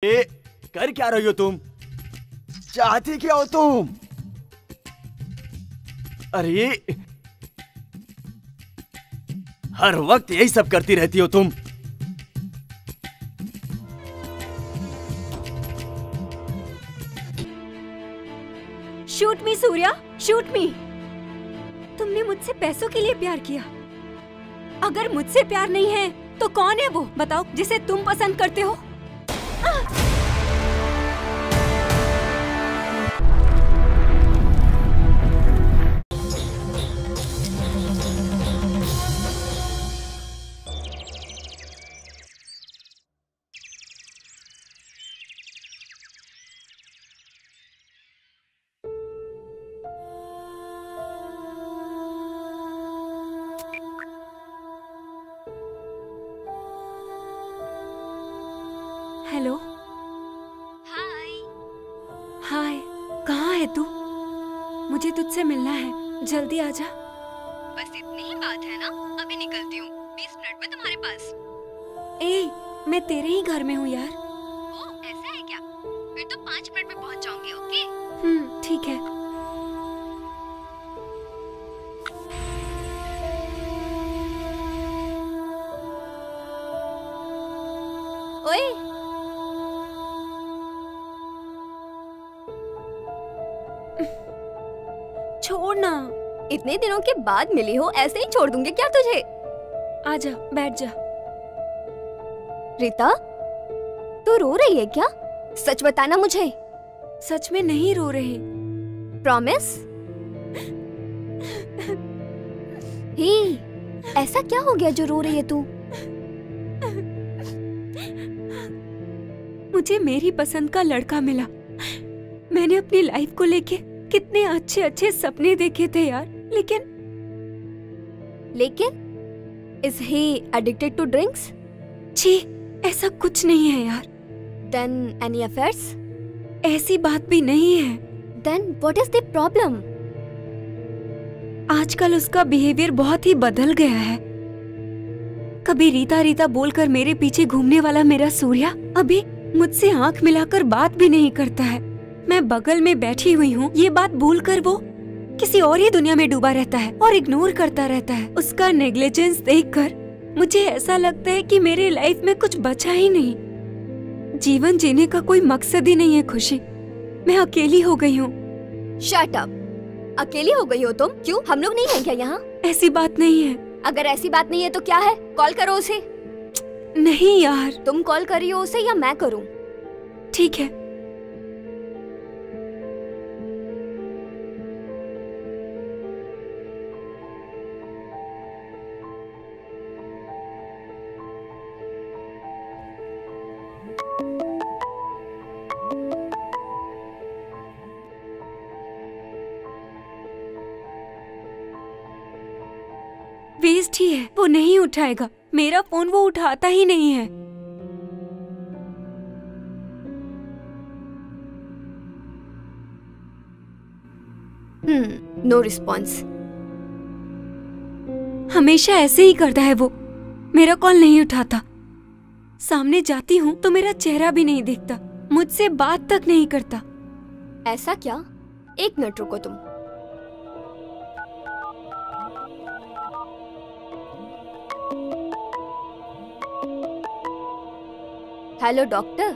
ए, कर क्या रही हो तुम? चाहती क्या हो तुम? अरे हर वक्त यही सब करती रहती हो तुम। शूट मी सूर्या, शूट मी। तुमने मुझसे पैसों के लिए प्यार किया। अगर मुझसे प्यार नहीं है तो कौन है वो बताओ, जिसे तुम पसंद करते हो? हेलो। हाय। हाय, कहाँ है तू? मुझे तुझसे मिलना है, जल्दी आजा। बस इतनी ही बात है ना, अभी निकलती हूँ 20 मिनट में तुम्हारे पास। ए, मैं तेरे ही घर में हूँ यार। ओ, ऐसा है क्या? फिर तो 5 मिनट में पहुँच जाऊंगी। ओके? ठीक है। ओए, छोड़ ना। इतने दिनों के बाद मिली हो, ऐसे ही छोड़ दूंगी क्या तुझे? आजा, बैठ जा। रीता, तू रो रही है क्या? सच बताना मुझे। सच में नहीं रो रही। प्रॉमिस? ही, ऐसा क्या हो गया जो रो रही है तू? मुझे मेरी पसंद का लड़का मिला। मैंने अपनी लाइफ को लेके कितने अच्छे अच्छे सपने देखे थे यार, लेकिन is he addicted to drinks? छी, ऐसा कुछ नहीं है यार। Then any affairs? ऐसी बात भी नहीं है। Then what is the problem? आजकल उसका बिहेवियर बहुत ही बदल गया है। कभी रीता रीता बोलकर मेरे पीछे घूमने वाला मेरा सूर्या अभी मुझसे आंख मिलाकर बात भी नहीं करता है। मैं बगल में बैठी हुई हूँ, ये बात भूलकर वो किसी और ही दुनिया में डूबा रहता है और इग्नोर करता रहता है। उसका नेग्लिजेंस देखकर मुझे ऐसा लगता है कि मेरे लाइफ में कुछ बचा ही नहीं। जीवन जीने का कोई मकसद ही नहीं है। खुशी, मैं अकेली हो गई हूँ। Shut up. अकेली हो गई हो तुम? क्यों, हम लोग नहीं हैं क्या यहाँ? ऐसी बात नहीं है। अगर ऐसी बात नहीं है तो क्या है? कॉल करो उसे। नहीं यार। तुम कॉल करियो उसे या मैं करूँ? ठीक है। वेस्ट ही है, वो नहीं उठाएगा। मेरा फोन वो उठाता ही नहीं है। No response. हमेशा ऐसे ही करता है वो। मेरा कॉल नहीं उठाता। सामने जाती हूँ तो मेरा चेहरा भी नहीं देखता, मुझसे बात तक नहीं करता। ऐसा क्या? एक मिनट रुको तुम। हेलो डॉक्टर,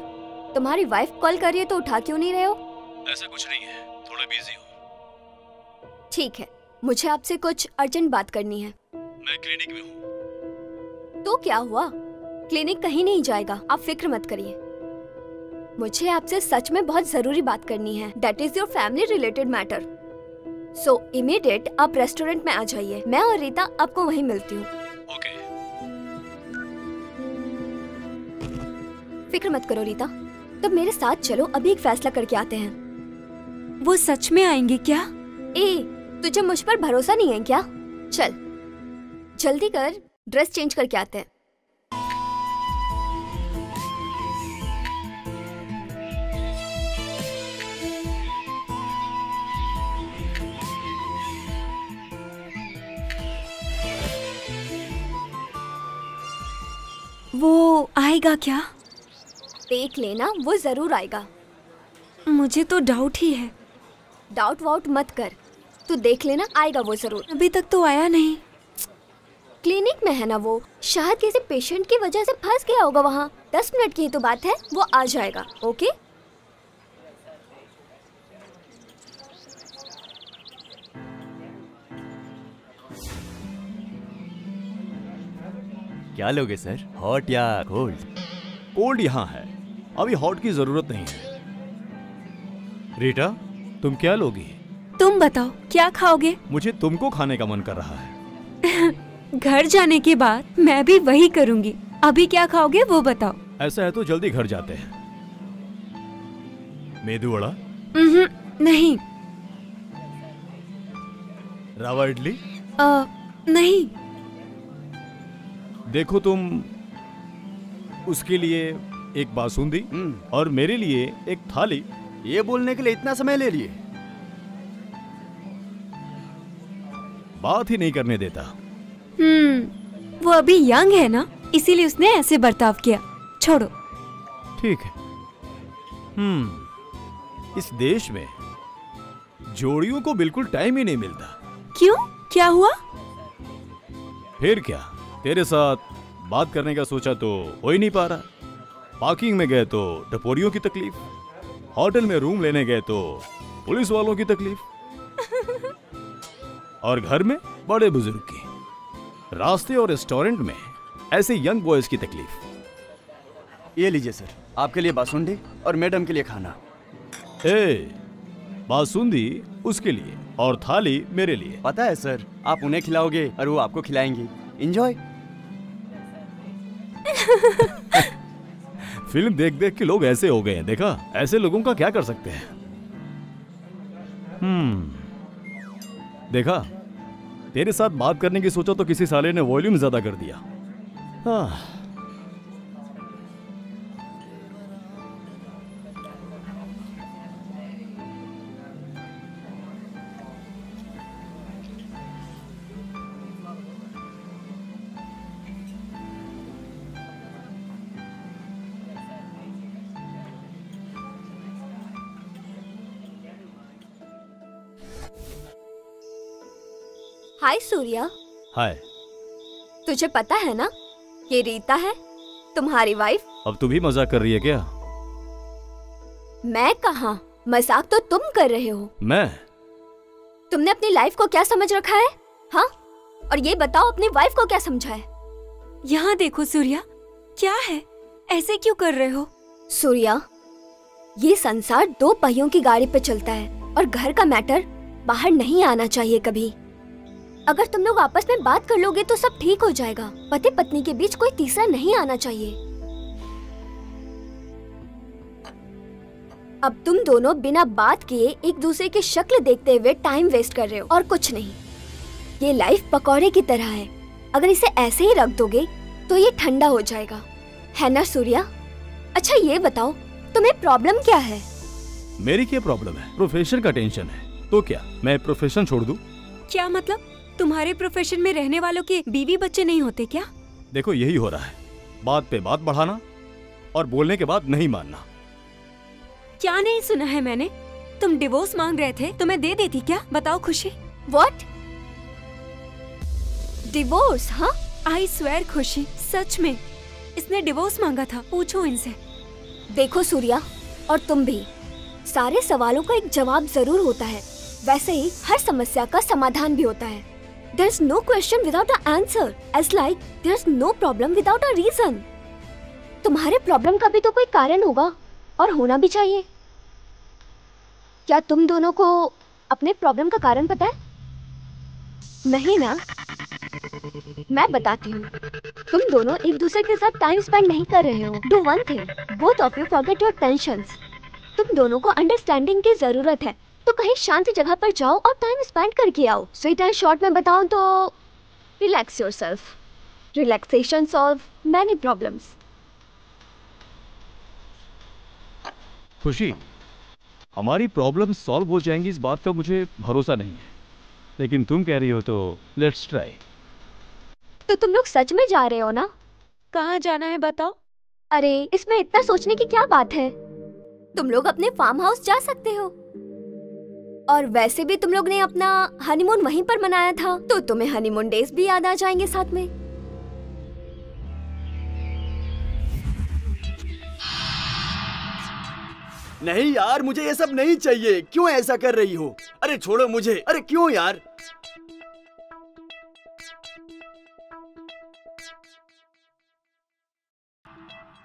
तुम्हारी वाइफ कॉल कर रही है तो उठा क्यों नहीं रहे हो? ऐसा कुछ नहीं है, थोड़ा बिजी हूँ। ठीक है, मुझे आपसे कुछ अर्जेंट बात करनी है। मैं क्लिनिक में हूँ। तो क्या हुआ? क्लिनिक कहीं नहीं जाएगा, आप फिक्र मत करिए। मुझे आपसे सच में बहुत जरूरी बात करनी है। That is your family related matter. So immediate आप रेस्टोरेंट में आ जाइए। मैं और रीता आपको वहीं मिलती हूँ। ओके। फिक्र मत करो रीता, तुम मेरे साथ चलो, अभी एक फैसला करके आते हैं। वो सच में आएंगे क्या? ए, तुझे मुझ पर भरोसा नहीं है क्या? चल जल्दी कर, ड्रेस चेंज करके आते हैं। वो आएगा क्या? देख लेना, वो जरूर आएगा। मुझे तो डाउट ही है। डाउट वाउट मत कर, तू देख लेना, आएगा वो जरूर। अभी तक तो आया नहीं। क्लिनिक में है ना वो, शायद किसी पेशेंट की वजह से फंस गया होगा वहाँ। 10 मिनट की ही तो बात है, वो आ जाएगा। ओके? क्या लोगे सर, हॉट या कोल्ड? कोल्ड यहाँ है, अभी हॉट की जरूरत नहीं है। रीटा, तुम क्या लोगी? तुम बताओ क्या खाओगे? मुझे तुमको खाने का मन कर रहा है। घर जाने के बाद मैं भी वही करूंगी। अभी क्या खाओगे वो बताओ। ऐसा है तो जल्दी घर जाते हैं। मेदू वड़ा? नहीं। रवा इडली? नहीं। देखो तुम, उसके लिए एक बासुंदी और मेरे लिए एक थाली। ये बोलने के लिए इतना समय ले लिए? बात ही नहीं करने देता। वो अभी यंग है ना, इसीलिए उसने ऐसे बर्ताव किया। छोड़ो। ठीक है। इस देश में जोड़ियों को बिल्कुल टाइम ही नहीं मिलता। क्यों, क्या हुआ? फिर क्या, तेरे साथ बात करने का सोचा तो हो ही नहीं पा रहा। पार्किंग में गए तो टपोरियों की तकलीफ, होटल में रूम लेने गए तो पुलिस वालों की तकलीफ, और घर में बड़े बुजुर्ग की, रास्ते और रेस्टोरेंट में ऐसे यंग बॉयज की तकलीफ। ये लीजिए सर, आपके लिए बासुंदी और मैडम के लिए खाना। बासुंदी उसके लिए और थाली मेरे लिए। पता है सर, आप उन्हें खिलाओगे और वो आपको खिलाएंगी। एंजॉय। फिल्म देख देख के लोग ऐसे हो गए हैं, देखा? ऐसे लोगों का क्या कर सकते हैं। देखा, तेरे साथ बात करने की सोचा तो किसी साले ने वॉल्यूम ज्यादा कर दिया। हाय सूर्या। हाय। तुझे पता है ना, ये रीता है, तुम्हारी वाइफ। अब तू भी मजाक कर रही है क्या? मैं कहाँ, मजाक तो तुम कर रहे हो। मैं? तुमने अपनी लाइफ को क्या समझ रखा है? हाँ, और ये बताओ अपनी वाइफ को क्या समझा है? यहाँ देखो सूर्या, क्या है, ऐसे क्यों कर रहे हो? सूर्या, ये संसार 2 पहियों की गाड़ी पे चलता है और घर का मैटर बाहर नहीं आना चाहिए कभी। अगर तुम लोग आपस में बात कर लोगे तो सब ठीक हो जाएगा। पति पत्नी के बीच कोई तीसरा नहीं आना चाहिए। अब तुम दोनों बिना बात किए एक दूसरे की शक्ल देखते हुए टाइम वेस्ट कर रहे हो और कुछ नहीं। ये लाइफ पकौड़े की तरह है, अगर इसे ऐसे ही रख दोगे तो ये ठंडा हो जाएगा, है ना सूर्या? अच्छा ये बताओ, तुम्हें प्रॉब्लम क्या है? मेरी क्या प्रॉब्लम है? प्रोफेशन का टेंशन है। तो क्या मैं प्रोफेशन छोड़ दूं? क्या मतलब? तुम्हारे प्रोफेशन में रहने वालों के बीवी बच्चे नहीं होते क्या? देखो यही हो रहा है, बात पे बात बढ़ाना और बोलने के बाद नहीं मानना। क्या नहीं सुना है मैंने? तुम डिवोर्स मांग रहे थे तो मैं दे देती क्या? बताओ खुशी। व्हाट? डिवोर्स? हाँ, आई स्वेयर खुशी, सच में इसने डिवोर्स मांगा था, पूछो इनसे। देखो सूर्या, और तुम भी, सारे सवालों का एक जवाब जरूर होता है, वैसे ही हर समस्या का समाधान भी होता है। There's no question without an answer, as like there's no problem without a reason. तुम्हारे प्रॉब्लम का भी तो कोई कारण होगा और होना भी चाहिए। क्या तुम दोनों को अपने प्रॉब्लम का कारण पता है? नहीं ना? मैं बताती हूँ। तुम दोनों एक दूसरे के साथ टाइम स्पेंड नहीं कर रहे हो। Do one thing, both of you forget your tensions. तुम दोनों को अंडरस्टैंडिंग की जरूरत है, तो कहीं शांत जगह पर जाओ और टाइम स्पेंड करके आओ। स्वीट एंड शॉर्ट में बताऊं तो relax yourself. Relaxation solve many problems. खुशी, हमारी प्रॉब्लम सॉल्व हो जाएंगी इस बात का मुझे भरोसा नहीं है, लेकिन तुम कह रही हो तो लेट्स ट्राई। तो तुम लोग सच में जा रहे हो ना? कहाँ जाना है बताओ? अरे इसमें इतना सोचने की क्या बात है? तुम लोग अपने फार्म हाउस जा सकते हो। और वैसे भी तुम लोग ने अपना हनीमून वहीं पर मनाया था, तो तुम्हें हनीमून डेज भी याद आ जाएंगे साथ में। नहीं यार, मुझे ये सब नहीं चाहिए। क्यों ऐसा कर रही हो? अरे छोड़ो मुझे। अरे क्यों यार?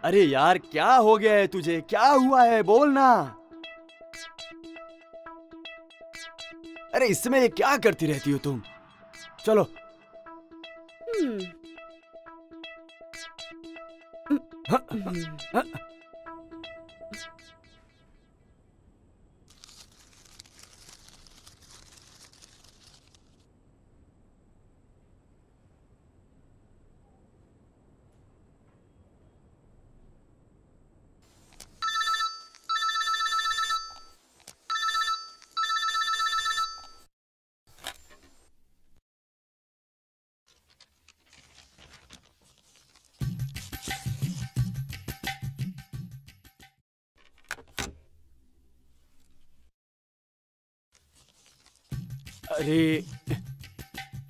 अरे यार क्या हो गया है तुझे? क्या हुआ है? बोल ना। अरे इसमें ये क्या करती रहती हो तुम? चलो। हाँ, हाँ। अरे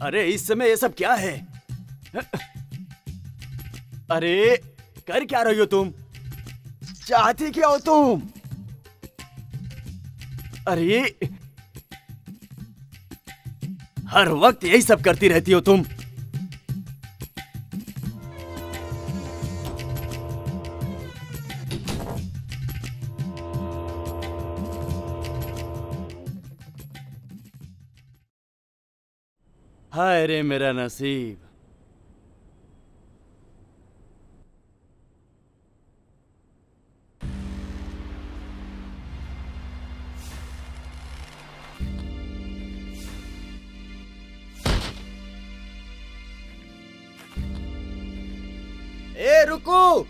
अरे इस समय ये सब क्या है? अरे कर क्या रही हो तुम? चाहती क्या हो तुम? अरे हर वक्त यही सब करती रहती हो तुम। हाय रे मेरा नसीब। ए रुको।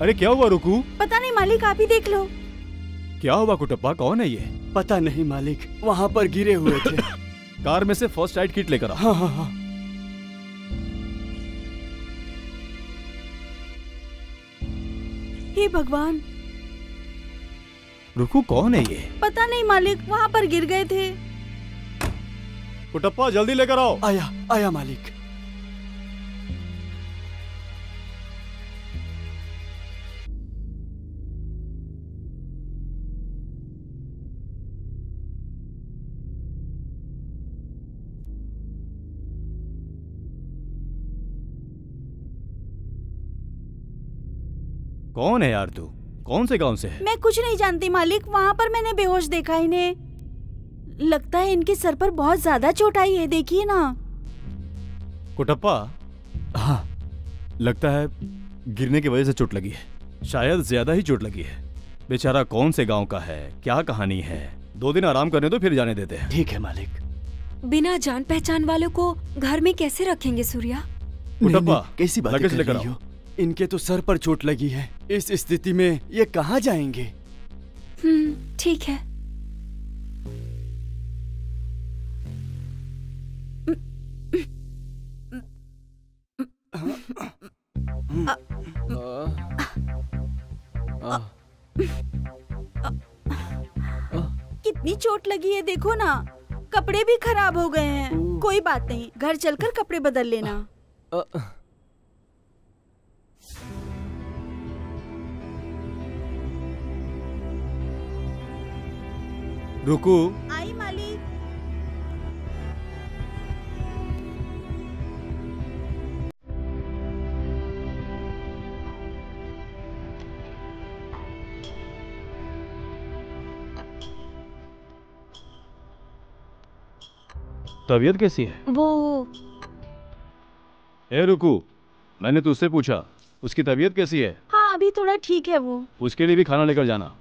अरे क्या हुआ रुकू? पता नहीं मालिक, आप ही देख लो। क्या हुआ कुटप्पा? कौन है ये? पता नहीं मालिक, वहां पर गिरे हुए थे। कार में से फर्स्ट एड किट लेकर आ। हाँ हाँ हाँ। हे भगवान, रुकू कौन है ये? पता नहीं मालिक, वहाँ पर गिर गए थे। कुटप्पा जल्दी लेकर आओ। आया आया मालिक। कौन है यार तू? कौन से गांव से है? मैं कुछ नहीं जानती मालिक, वहाँ पर मैंने बेहोश देखा इन्हें। लगता है इनके सर पर बहुत ज्यादा चोट आई है, देखिए ना। कुटप्पा, हाँ लगता है गिरने की वजह से चोट लगी है। शायद ज्यादा ही चोट लगी है। बेचारा कौन से गांव का है, क्या कहानी है? 2 दिन आराम करने दो, फिर जाने देते हैं। ठीक है मालिक। बिना जान पहचान वालों को घर में कैसे रखेंगे सूर्या? कुटप्पा, कैसी बातें लगेज कर लेकर रही आओ। हो? इनके तो सर पर चोट लगी है। इस स्थिति में ये कहाँ जाएंगे? ठीक है। कितनी चोट लगी है देखो ना, कपड़े भी खराब हो गए हैं। कोई बात नहीं, घर चलकर कपड़े बदल लेना। रुकू, आई मालिक। तबीयत कैसी है? वो ए रुकू, मैंने तुझसे पूछा उसकी तबीयत कैसी है? हाँ, अभी थोड़ा ठीक है वो। उसके लिए भी खाना लेकर जाना।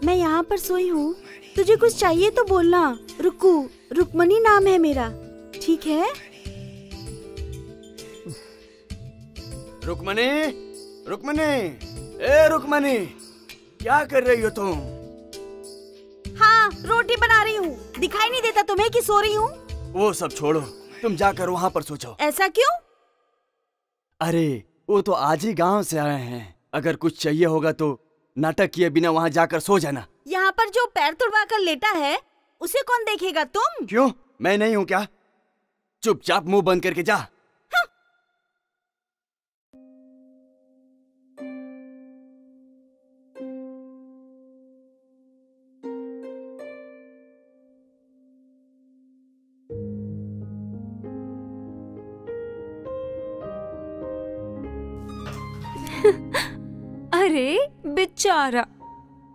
मैं यहाँ पर सोई हूँ, तुझे कुछ चाहिए तो बोलना। रुकू, रुकमनी नाम है मेरा, ठीक है? रुकमनी, रुकमनी, ए रुकमनी, क्या कर रही हो तुम? हाँ, रोटी बना रही हूँ। दिखाई नहीं देता तुम्हें कि सो रही हूँ? वो सब छोड़ो, तुम जाकर वहाँ पर सो जाओ। ऐसा क्यों? अरे वो तो आज ही गांव से आए हैं। अगर कुछ चाहिए होगा तो नाटक किए बिना वहाँ जाकर सो जाना। यहाँ पर जो पैर तुड़वा कर लेटा है उसे कौन देखेगा? तुम? क्यों, मैं नहीं हूँ क्या? चुपचाप मुंह बंद करके जा। हाँ। अरे बेचारा,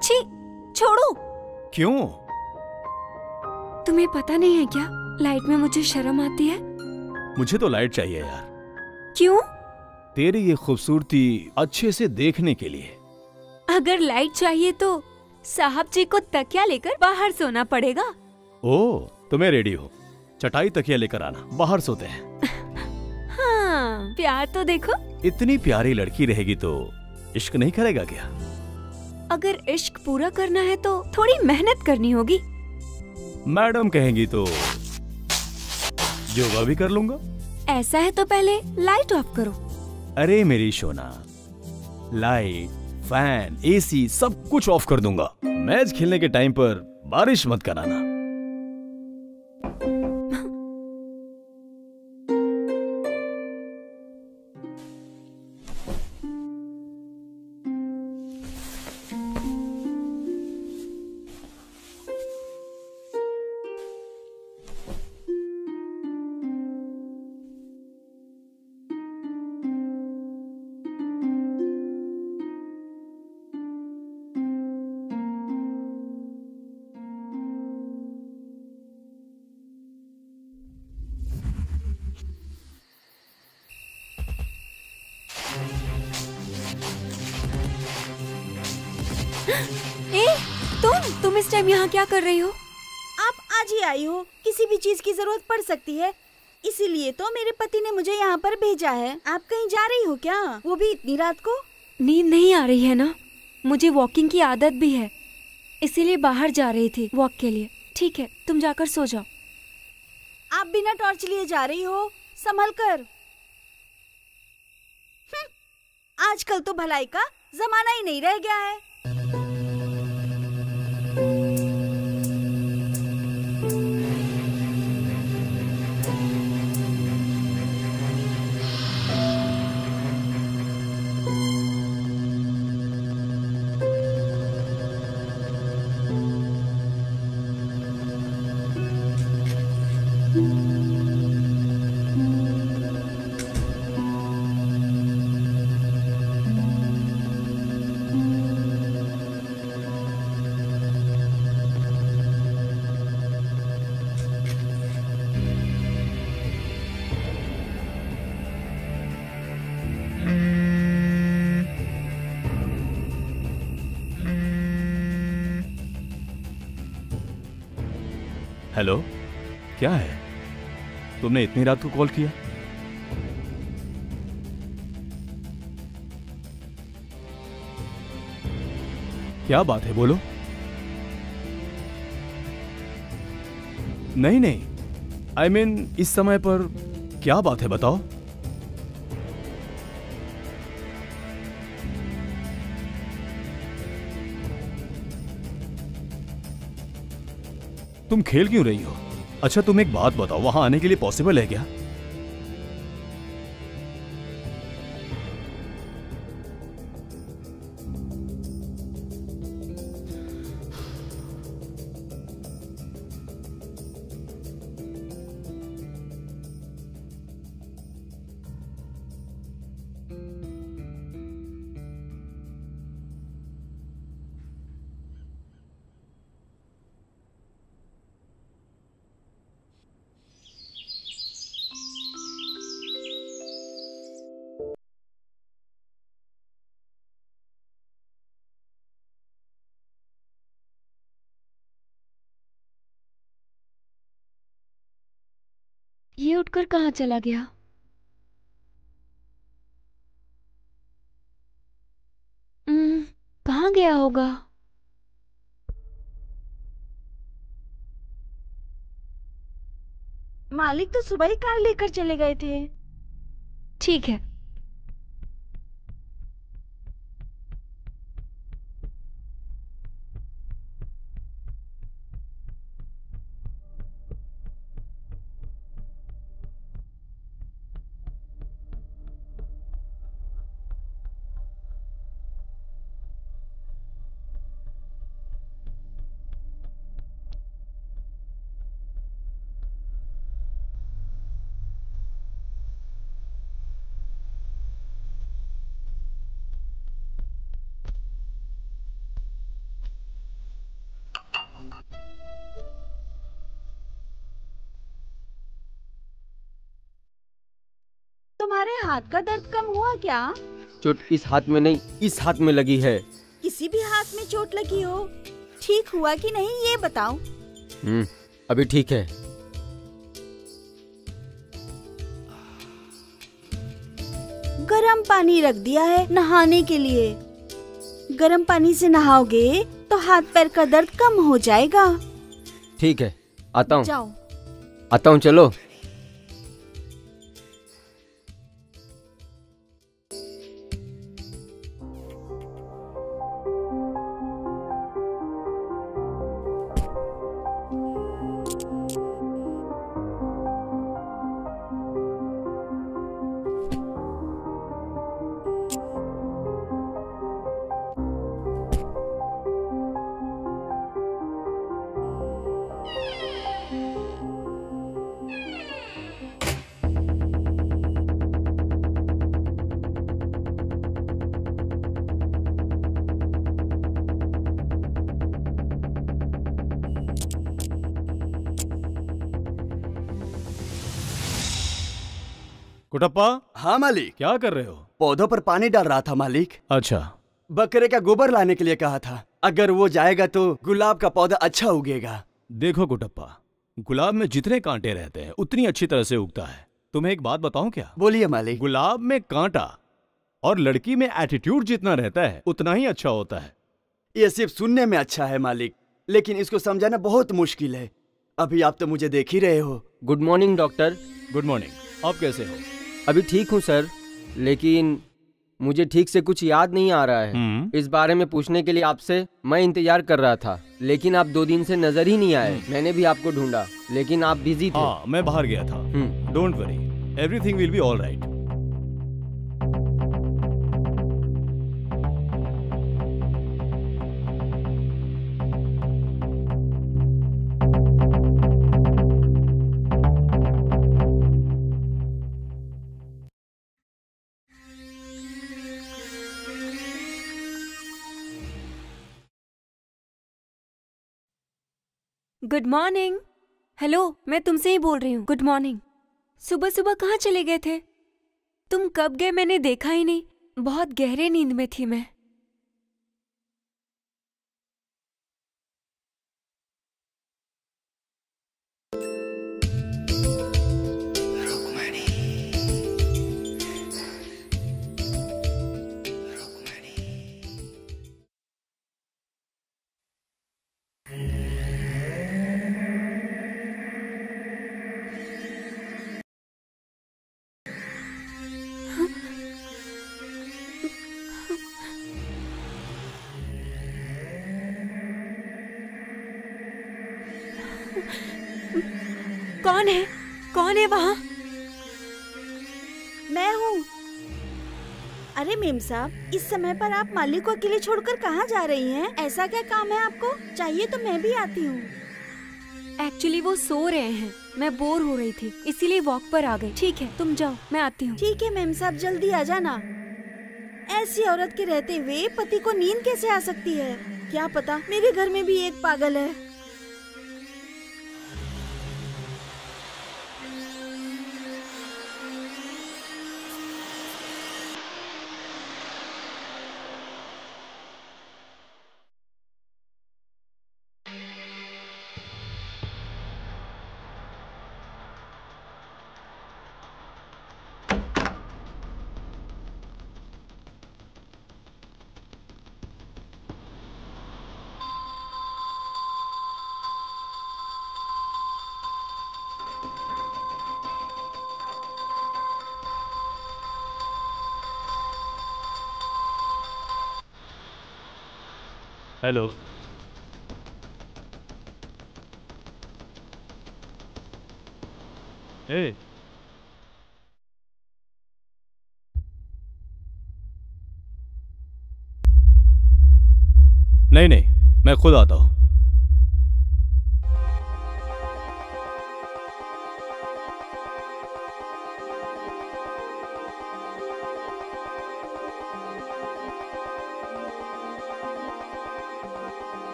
छी, छोड़ो। क्यों? तुम्हें पता नहीं है क्या, लाइट में मुझे शर्म आती है। मुझे तो लाइट चाहिए यार। क्यों? तेरी ये खूबसूरती अच्छे से देखने के लिए। अगर लाइट चाहिए तो साहब जी को तकिया लेकर बाहर सोना पड़ेगा। ओह, तुम्हें रेडी हो, चटाई तकिया लेकर आना, बाहर सोते हैं। हाँ, प्यार तो देखो। इतनी प्यारी लड़की रहेगी तो इश्क नहीं करेगा क्या? अगर इश्क पूरा करना है तो थोड़ी मेहनत करनी होगी। मैडम कहेंगी तो योगा भी कर लूंगा। ऐसा है तो पहले लाइट ऑफ करो। अरे मेरी सोना, लाइट, फैन, एसी सब कुछ ऑफ कर दूंगा। मैच खेलने के टाइम पर बारिश मत कराना। तुम इस टाइम यहाँ क्या कर रही हो? आप आज ही आई हो, किसी भी चीज की जरूरत पड़ सकती है, इसीलिए तो मेरे पति ने मुझे यहाँ पर भेजा है। आप कहीं जा रही हो क्या, वो भी इतनी रात को? नींद नहीं आ रही है ना, मुझे वॉकिंग की आदत भी है, इसीलिए बाहर जा रही थी वॉक के लिए। ठीक है, तुम जाकर सो जाओ। आप बिना टॉर्च लिए जा रही हो, संभल कर। आजकल तो भलाई का जमाना ही नहीं रह गया है। हेलो, क्या है? तुमने इतनी रात को कॉल किया? क्या बात है, बोलो। नहीं नहीं, I mean, इस समय पर क्या बात है, बताओ। तुम खेल क्यों रही हो? अच्छा तुम एक बात बताओ, वहां आने के लिए पॉसिबल है क्या? ये उठकर कहाँ चला गया? कहाँ गया होगा? मालिक तो सुबह ही कार लेकर चले गए थे। ठीक है। तुम्हारे हाथ का दर्द कम हुआ क्या? चोट इस हाथ में नहीं, इस हाथ में लगी है। किसी भी हाथ में चोट लगी हो, ठीक हुआ कि नहीं ये बताओ। अभी ठीक है। गरम पानी रख दिया है नहाने के लिए। गरम पानी से नहाओगे तो हाथ पैर का दर्द कम हो जाएगा। ठीक है, आता हूँ। जाओ। आता हूँ, चलो। कुटप्पा। हाँ मालिक। क्या कर रहे हो? पौधों पर पानी डाल रहा था मालिक। अच्छा। बकरे का गोबर लाने के लिए कहा था, अगर वो जाएगा तो गुलाब का पौधा अच्छा उगेगा। देखो कुटप्पा, गुलाब में जितने कांटे रहते हैं उतनी अच्छी तरह से उगता है। तुम्हें एक बात बताऊं क्या? बोलिए मालिक। गुलाब में कांटा और लड़की में एटीट्यूड जितना रहता है उतना ही अच्छा होता है। ये सिर्फ सुनने में अच्छा है मालिक, लेकिन इसको समझाना बहुत मुश्किल है। अभी आप तो मुझे देख ही रहे हो। Good morning doctor. Good morning. आप कैसे हो? अभी ठीक हूँ सर, लेकिन मुझे ठीक से कुछ याद नहीं आ रहा है। इस बारे में पूछने के लिए आपसे मैं इंतजार कर रहा था, लेकिन आप 2 दिन से नजर ही नहीं आए। मैंने भी आपको ढूंढा, लेकिन आप बिजी थे। हाँ, मैं बाहर गया था। Don't worry, everything will be all right. Good morning. Hello, मैं तुमसे ही बोल रही हूँ। Good morning. सुबह सुबह कहाँ चले गए थे? तुम कब गए मैंने देखा ही नहीं। बहुत गहरे नींद में थी मैं। कौन है वहाँ? मैं हूँ। अरे मेम साहब, इस समय पर आप मालिक को अकेले छोड़कर कहाँ जा रही हैं? ऐसा क्या काम है आपको? चाहिए तो मैं भी आती हूँ। एक्चुअली वो सो रहे हैं, मैं बोर हो रही थी इसीलिए वॉक पर आ गई। ठीक है तुम जाओ, मैं आती हूँ। ठीक है मेम साहब, जल्दी आ जाना। ऐसी औरत के रहते हुए पति को नींद कैसे आ सकती है? क्या पता मेरे घर में भी एक पागल है। हेलो। ए, नहीं नहीं, मैं खुद आता हूँ।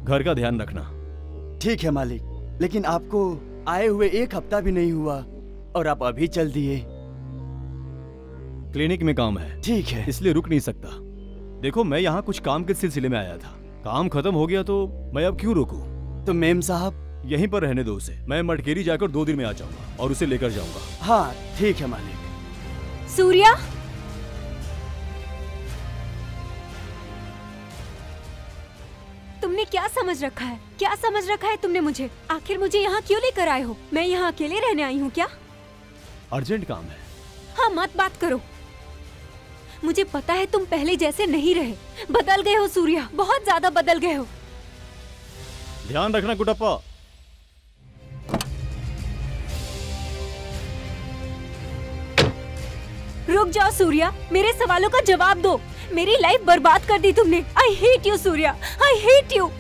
घर का ध्यान रखना। ठीक है मालिक, लेकिन आपको आए हुए एक हफ्ता भी नहीं हुआ और आप अभी चल दिए। क्लिनिक में काम है। ठीक है, इसलिए रुक नहीं सकता। देखो मैं यहाँ कुछ काम के सिलसिले में आया था, काम खत्म हो गया तो मैं अब क्यों रुकूं? तो मेम साहब यहीं पर रहने दो उसे। मैं मटकेरी जाकर 2 दिन में आ जाऊंगा और उसे लेकर जाऊंगा। हाँ ठीक है मालिक। सूर्या, तुमने क्या समझ रखा है? क्या समझ रखा है तुमने मुझे? आखिर मुझे यहाँ क्यों लेकर आए हो? मैं यहाँ अकेले रहने आई हूँ क्या? अर्जेंट काम है। हाँ मत बात करो। मुझे पता है तुम पहले जैसे नहीं रहे, बदल गए हो सूर्या, बहुत ज्यादा बदल गए हो। ध्यान रखना कुटप्पा। रुक जाओ सूर्या, मेरे सवालों का जवाब दो। मेरी लाइफ बर्बाद कर दी तुमने। I hate you Surya, I hate you.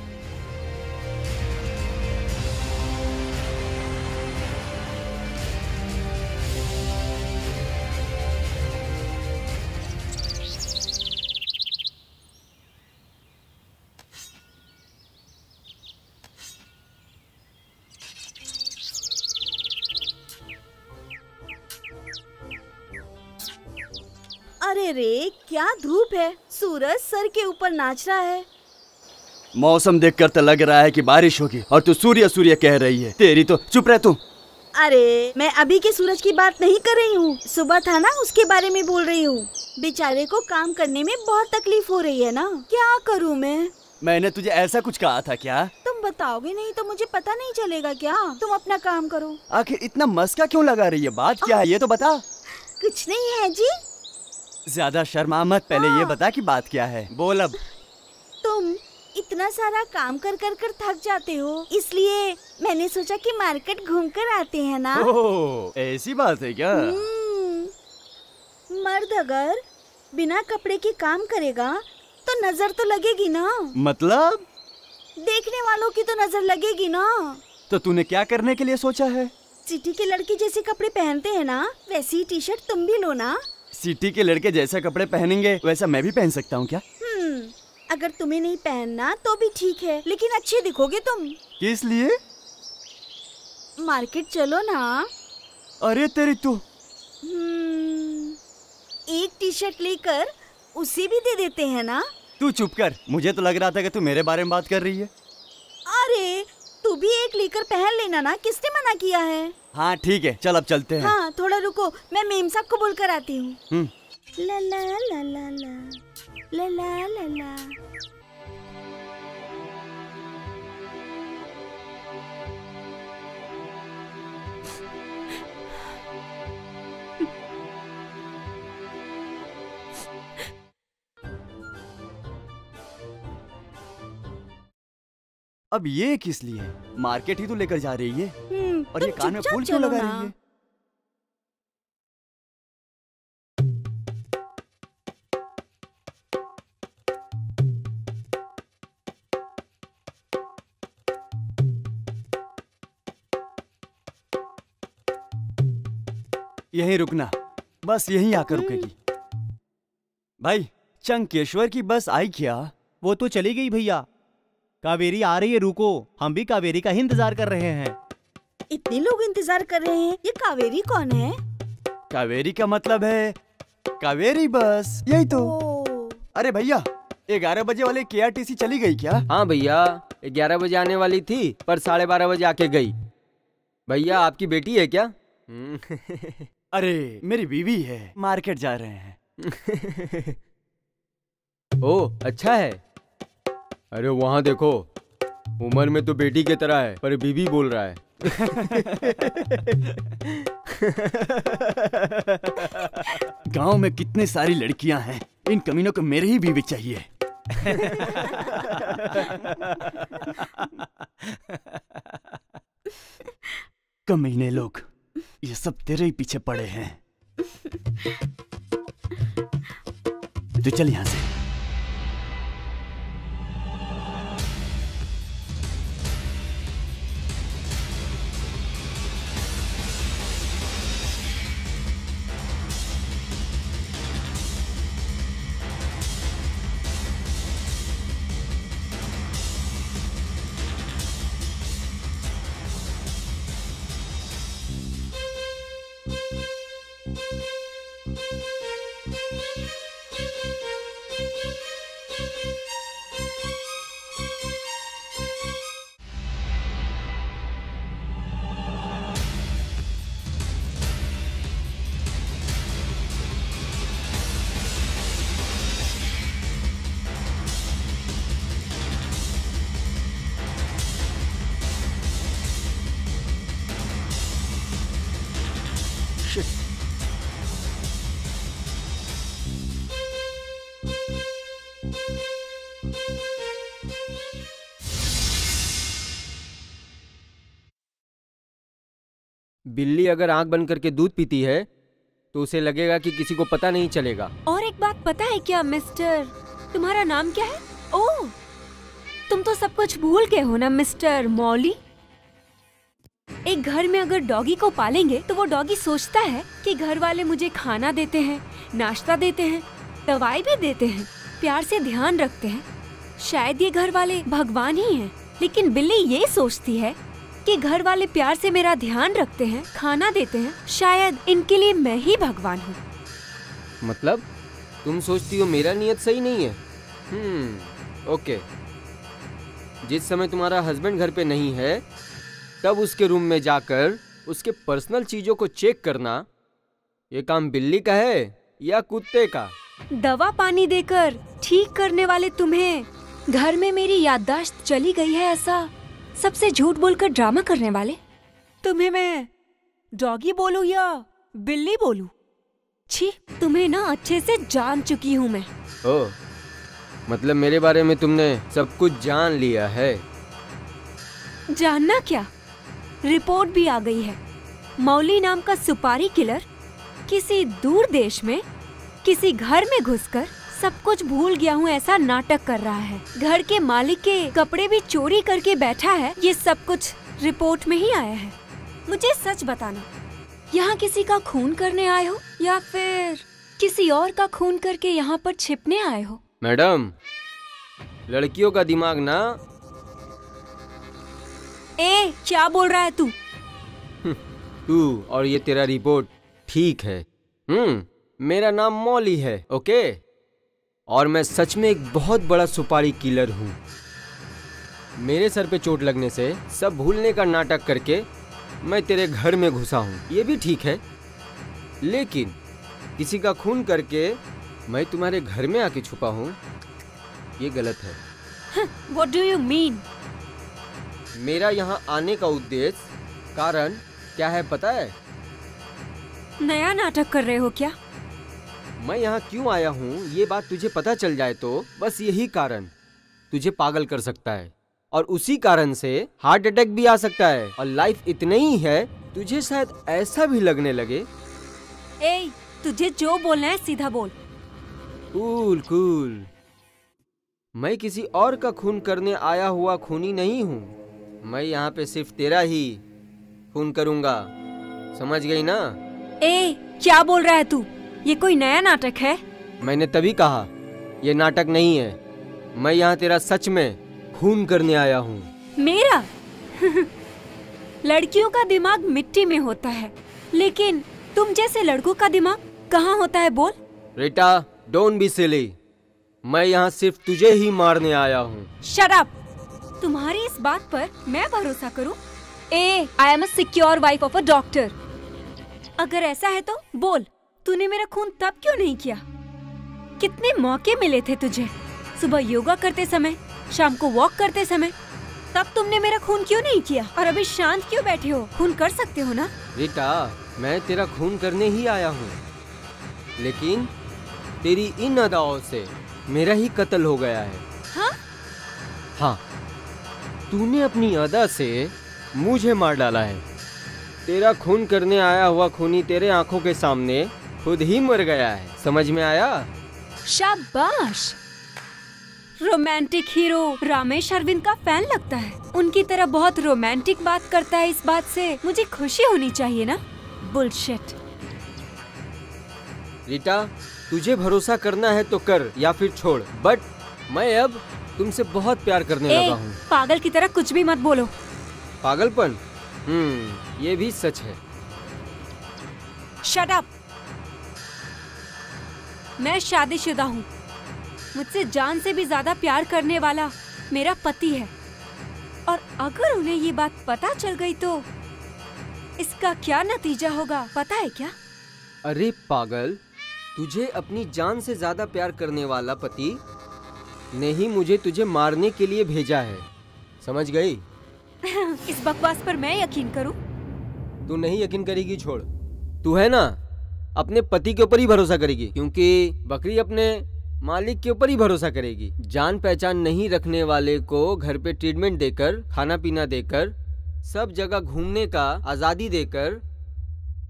अरे रे, क्या धूप है। सूरज सर के ऊपर नाच रहा है। मौसम देखकर तो लग रहा है कि बारिश होगी और तू सूर्य सूर्य कह रही है। तेरी तो चुप रह तू। अरे मैं अभी के सूरज की बात नहीं कर रही हूँ, सुबह था ना उसके बारे में बोल रही हूँ। बेचारे को काम करने में बहुत तकलीफ हो रही है ना, क्या करूँ मैं? मैंने तुझे ऐसा कुछ कहा था क्या? तुम बताओगे नहीं तो मुझे पता नहीं चलेगा क्या? तुम अपना काम करो। आखिर इतना मस्का क्यों लगा रही है? बात क्या है ये तो बता। कुछ नहीं है जी। ज्यादा शर्मा मत, पहले ये बता कि बात क्या है। बोल अब। तुम इतना सारा काम कर थक जाते हो, इसलिए मैंने सोचा कि मार्केट घूम कर आते हैं ना। ओह, ऐसी बात है क्या? मर्द अगर बिना कपड़े के काम करेगा तो नजर तो लगेगी ना। मतलब? देखने वालों की तो नजर लगेगी ना। तो तूने क्या करने के लिए सोचा है? सिटी के लड़के जैसे कपड़े पहनते हैं ना, वैसी टी शर्ट तुम भी लो ना। सिटी के लड़के जैसे कपड़े पहनेंगे वैसा मैं भी पहन सकता हूँ क्या? अगर तुम्हें नहीं पहनना तो भी ठीक है, लेकिन अच्छे दिखोगे तुम। किस लिए? मार्केट चलो ना। अरे तेरी तू। एक टी शर्ट लेकर उसे भी दे देते हैं ना। तू चुप कर, मुझे तो लग रहा था कि तू मेरे बारे में बात कर रही है। अरे तू भी एक लेकर पहन लेना ना, किसने मना किया है? हाँ ठीक है, चल अब चलते हैं। हाँ थोड़ा रुको, मैं मेम साहब को बोलकर आती हूँ। ला ला ला ला ला ला ला ला ला। अब ये किस लिए? मार्केट ही तो लेकर जा रही है। और ये तुम कान में चुपचाप फूल क्यों चलो लगा ना। रही है? यहीं रुकना, बस यहीं आकर रुकेगी। भाई, चंकेश्वर की बस आई क्या? वो तो चली गई भैया। कावेरी आ रही है, रुको, हम भी कावेरी का ही इंतजार कर रहे हैं। इतने लोग इंतजार कर रहे हैं, ये कावेरी कौन है? कावेरी का मतलब है कावेरी बस, यही तो। अरे भैया, 11 बजे वाले KRTC चली गई क्या? हाँ भैया, 11 बजे आने वाली थी पर 12:30 बजे आके गई। भैया आपकी बेटी है क्या? अरे मेरी बीवी है, मार्केट जा रहे हैं। ओह अच्छा है। अरे वहाँ देखो, उम्र में तो बेटी की तरह है पर बीवी बोल रहा है। गांव में कितनी सारी लड़कियां हैं, इन कमीनों को मेरी ही बीवी चाहिए। कमीने लोग, ये सब तेरे ही पीछे पड़े हैं। तू चल यहां से। बिल्ली अगर आंख बंद करके दूध पीती है तो उसे लगेगा कि किसी को पता नहीं चलेगा। और एक बात पता है क्या मिस्टर, तुम्हारा नाम क्या है? ओह, तुम तो सब कुछ भूल गए हो ना मिस्टर मौली। एक घर में अगर डॉगी को पालेंगे तो वो डॉगी सोचता है कि घर वाले मुझे खाना देते हैं, नाश्ता देते हैं, दवाई भी देते हैं, प्यार से ध्यान रखते हैं। शायद ये घर वाले भगवान ही हैं, लेकिन बिल्ली ये सोचती है कि घर वाले प्यार से मेरा ध्यान रखते हैं, खाना देते हैं, शायद इनके लिए मैं ही भगवान हूँ। मतलब तुम सोचती हो मेरा नियत सही नहीं है? ओके। जिस समय तुम्हारा हस्बैंड घर पे नहीं है तब उसके रूम में जाकर उसके पर्सनल चीजों को चेक करना, ये काम बिल्ली का है या कुत्ते का? दवा पानी देकर ठीक करने वाले तुम्हें, घर में मेरी याददाश्त चली गई है ऐसा सबसे झूठ बोलकर ड्रामा करने वाले, तुम्हें मैं डॉगी बोलूं या बिल्ली बोलूं? छी, तुम्हें ना अच्छे से जान चुकी हूँ मैं। ओह, मतलब मेरे बारे में तुमने सब कुछ जान लिया है? जानना क्या, रिपोर्ट भी आ गई है। मौली नाम का सुपारी किलर किसी दूर देश में किसी घर में घुसकर सब कुछ भूल गया हूँ ऐसा नाटक कर रहा है। घर के मालिक के कपड़े भी चोरी करके बैठा है। ये सब कुछ रिपोर्ट में ही आया है। मुझे सच बताना, यहाँ किसी का खून करने आए हो या फिर किसी और का खून करके यहाँ पर छिपने आए हो? मैडम, लड़कियों का दिमाग ना। ए, क्या बोल रहा है तू? तू और ये तेरा रिपोर्ट ठीक है। मेरा नाम मौली है, ओके? और मैं सच में एक बहुत बड़ा सुपारी किलर हूँ। मेरे सर पे चोट लगने से सब भूलने का नाटक करके मैं तेरे घर में घुसा हूँ, ये भी ठीक है। लेकिन किसी का खून करके मैं तुम्हारे घर में आके छुपा हूँ, ये गलत है। What do you mean? मेरा यहाँ आने का उद्देश्य, कारण क्या है पता है? नया नाटक कर रहे हो क्या? मैं यहाँ क्यों आया हूँ ये बात तुझे पता चल जाए तो बस यही कारण तुझे पागल कर सकता है। और उसी कारण से हार्ट अटैक भी आ सकता है। और लाइफ इतनी ही है, तुझे शायद ऐसा भी लगने लगे। ए, तुझे जो बोलना है सीधा बोल। Cool cool. मैं किसी और का खून करने आया हुआ खूनी नहीं हूँ। मैं यहाँ पे सिर्फ तेरा ही खून करूँगा, समझ गई ना? ए, क्या बोल रहा है तू? ये कोई नया नाटक है? मैंने तभी कहा ये नाटक नहीं है। मैं यहाँ तेरा सच में खून करने आया हूँ। मेरा? लड़कियों का दिमाग मिट्टी में होता है, लेकिन तुम जैसे लड़कों का दिमाग कहाँ होता है बोल? Rita, don't be silly. मैं यहाँ सिर्फ तुझे ही मारने आया हूँ। Shut up! तुम्हारी इस बात पर मैं भरोसा करूँ? ए, I am a secure wife of a doctor. अगर ऐसा है तो बोल, तूने मेरा खून तब क्यों नहीं किया? कितने मौके मिले थे तुझे? सुबह योगा करते समय, शाम को वॉक करते समय, तब तुमने मेरा खून क्यों नहीं किया? और अभी शांत क्यों बैठे हो? खून कर सकते हो ना? रीटा, मैं तेरा खून करने ही आया हूँ, लेकिन तेरी इन अदाओं से मेरा ही कत्ल हो गया है। हाँ? हाँ, तूने अपनी अदा से मुझे मार डाला है। तेरा खून करने आया हुआ खूनी तेरे आंखों के सामने खुद ही मर गया है, समझ में आया? शाबाश! रोमांटिक हीरो रामेश अरविंद का फैन लगता है। उनकी तरह बहुत रोमांटिक बात करता है। इस बात से मुझे खुशी होनी चाहिए ना? बुलशिट। रीटा, तुझे भरोसा करना है तो कर या फिर छोड़, बट मैं अब तुमसे बहुत प्यार करने लगा हूँ। पागल की तरह कुछ भी मत बोलो। पागलपन? ये भी सच है। Shut up! मैं शादीशुदा हूँ। मुझसे जान से भी ज्यादा प्यार करने वाला मेरा पति है, और अगर उन्हें ये बात पता चल गई तो इसका क्या नतीजा होगा पता है क्या? अरे पागल, तुझे अपनी जान से ज्यादा प्यार करने वाला पति ने ही मुझे तुझे मारने के लिए भेजा है, समझ गई? इस बकवास पर मैं यकीन करूं? तू नहीं यकीन करेगी, छोड़। तू है ना अपने पति के ऊपर ही भरोसा करेगी, क्योंकि बकरी अपने मालिक के ऊपर ही भरोसा करेगी। जान पहचान नहीं रखने वाले को घर पे ट्रीटमेंट देकर, खाना पीना देकर, सब जगह घूमने का आजादी देकर,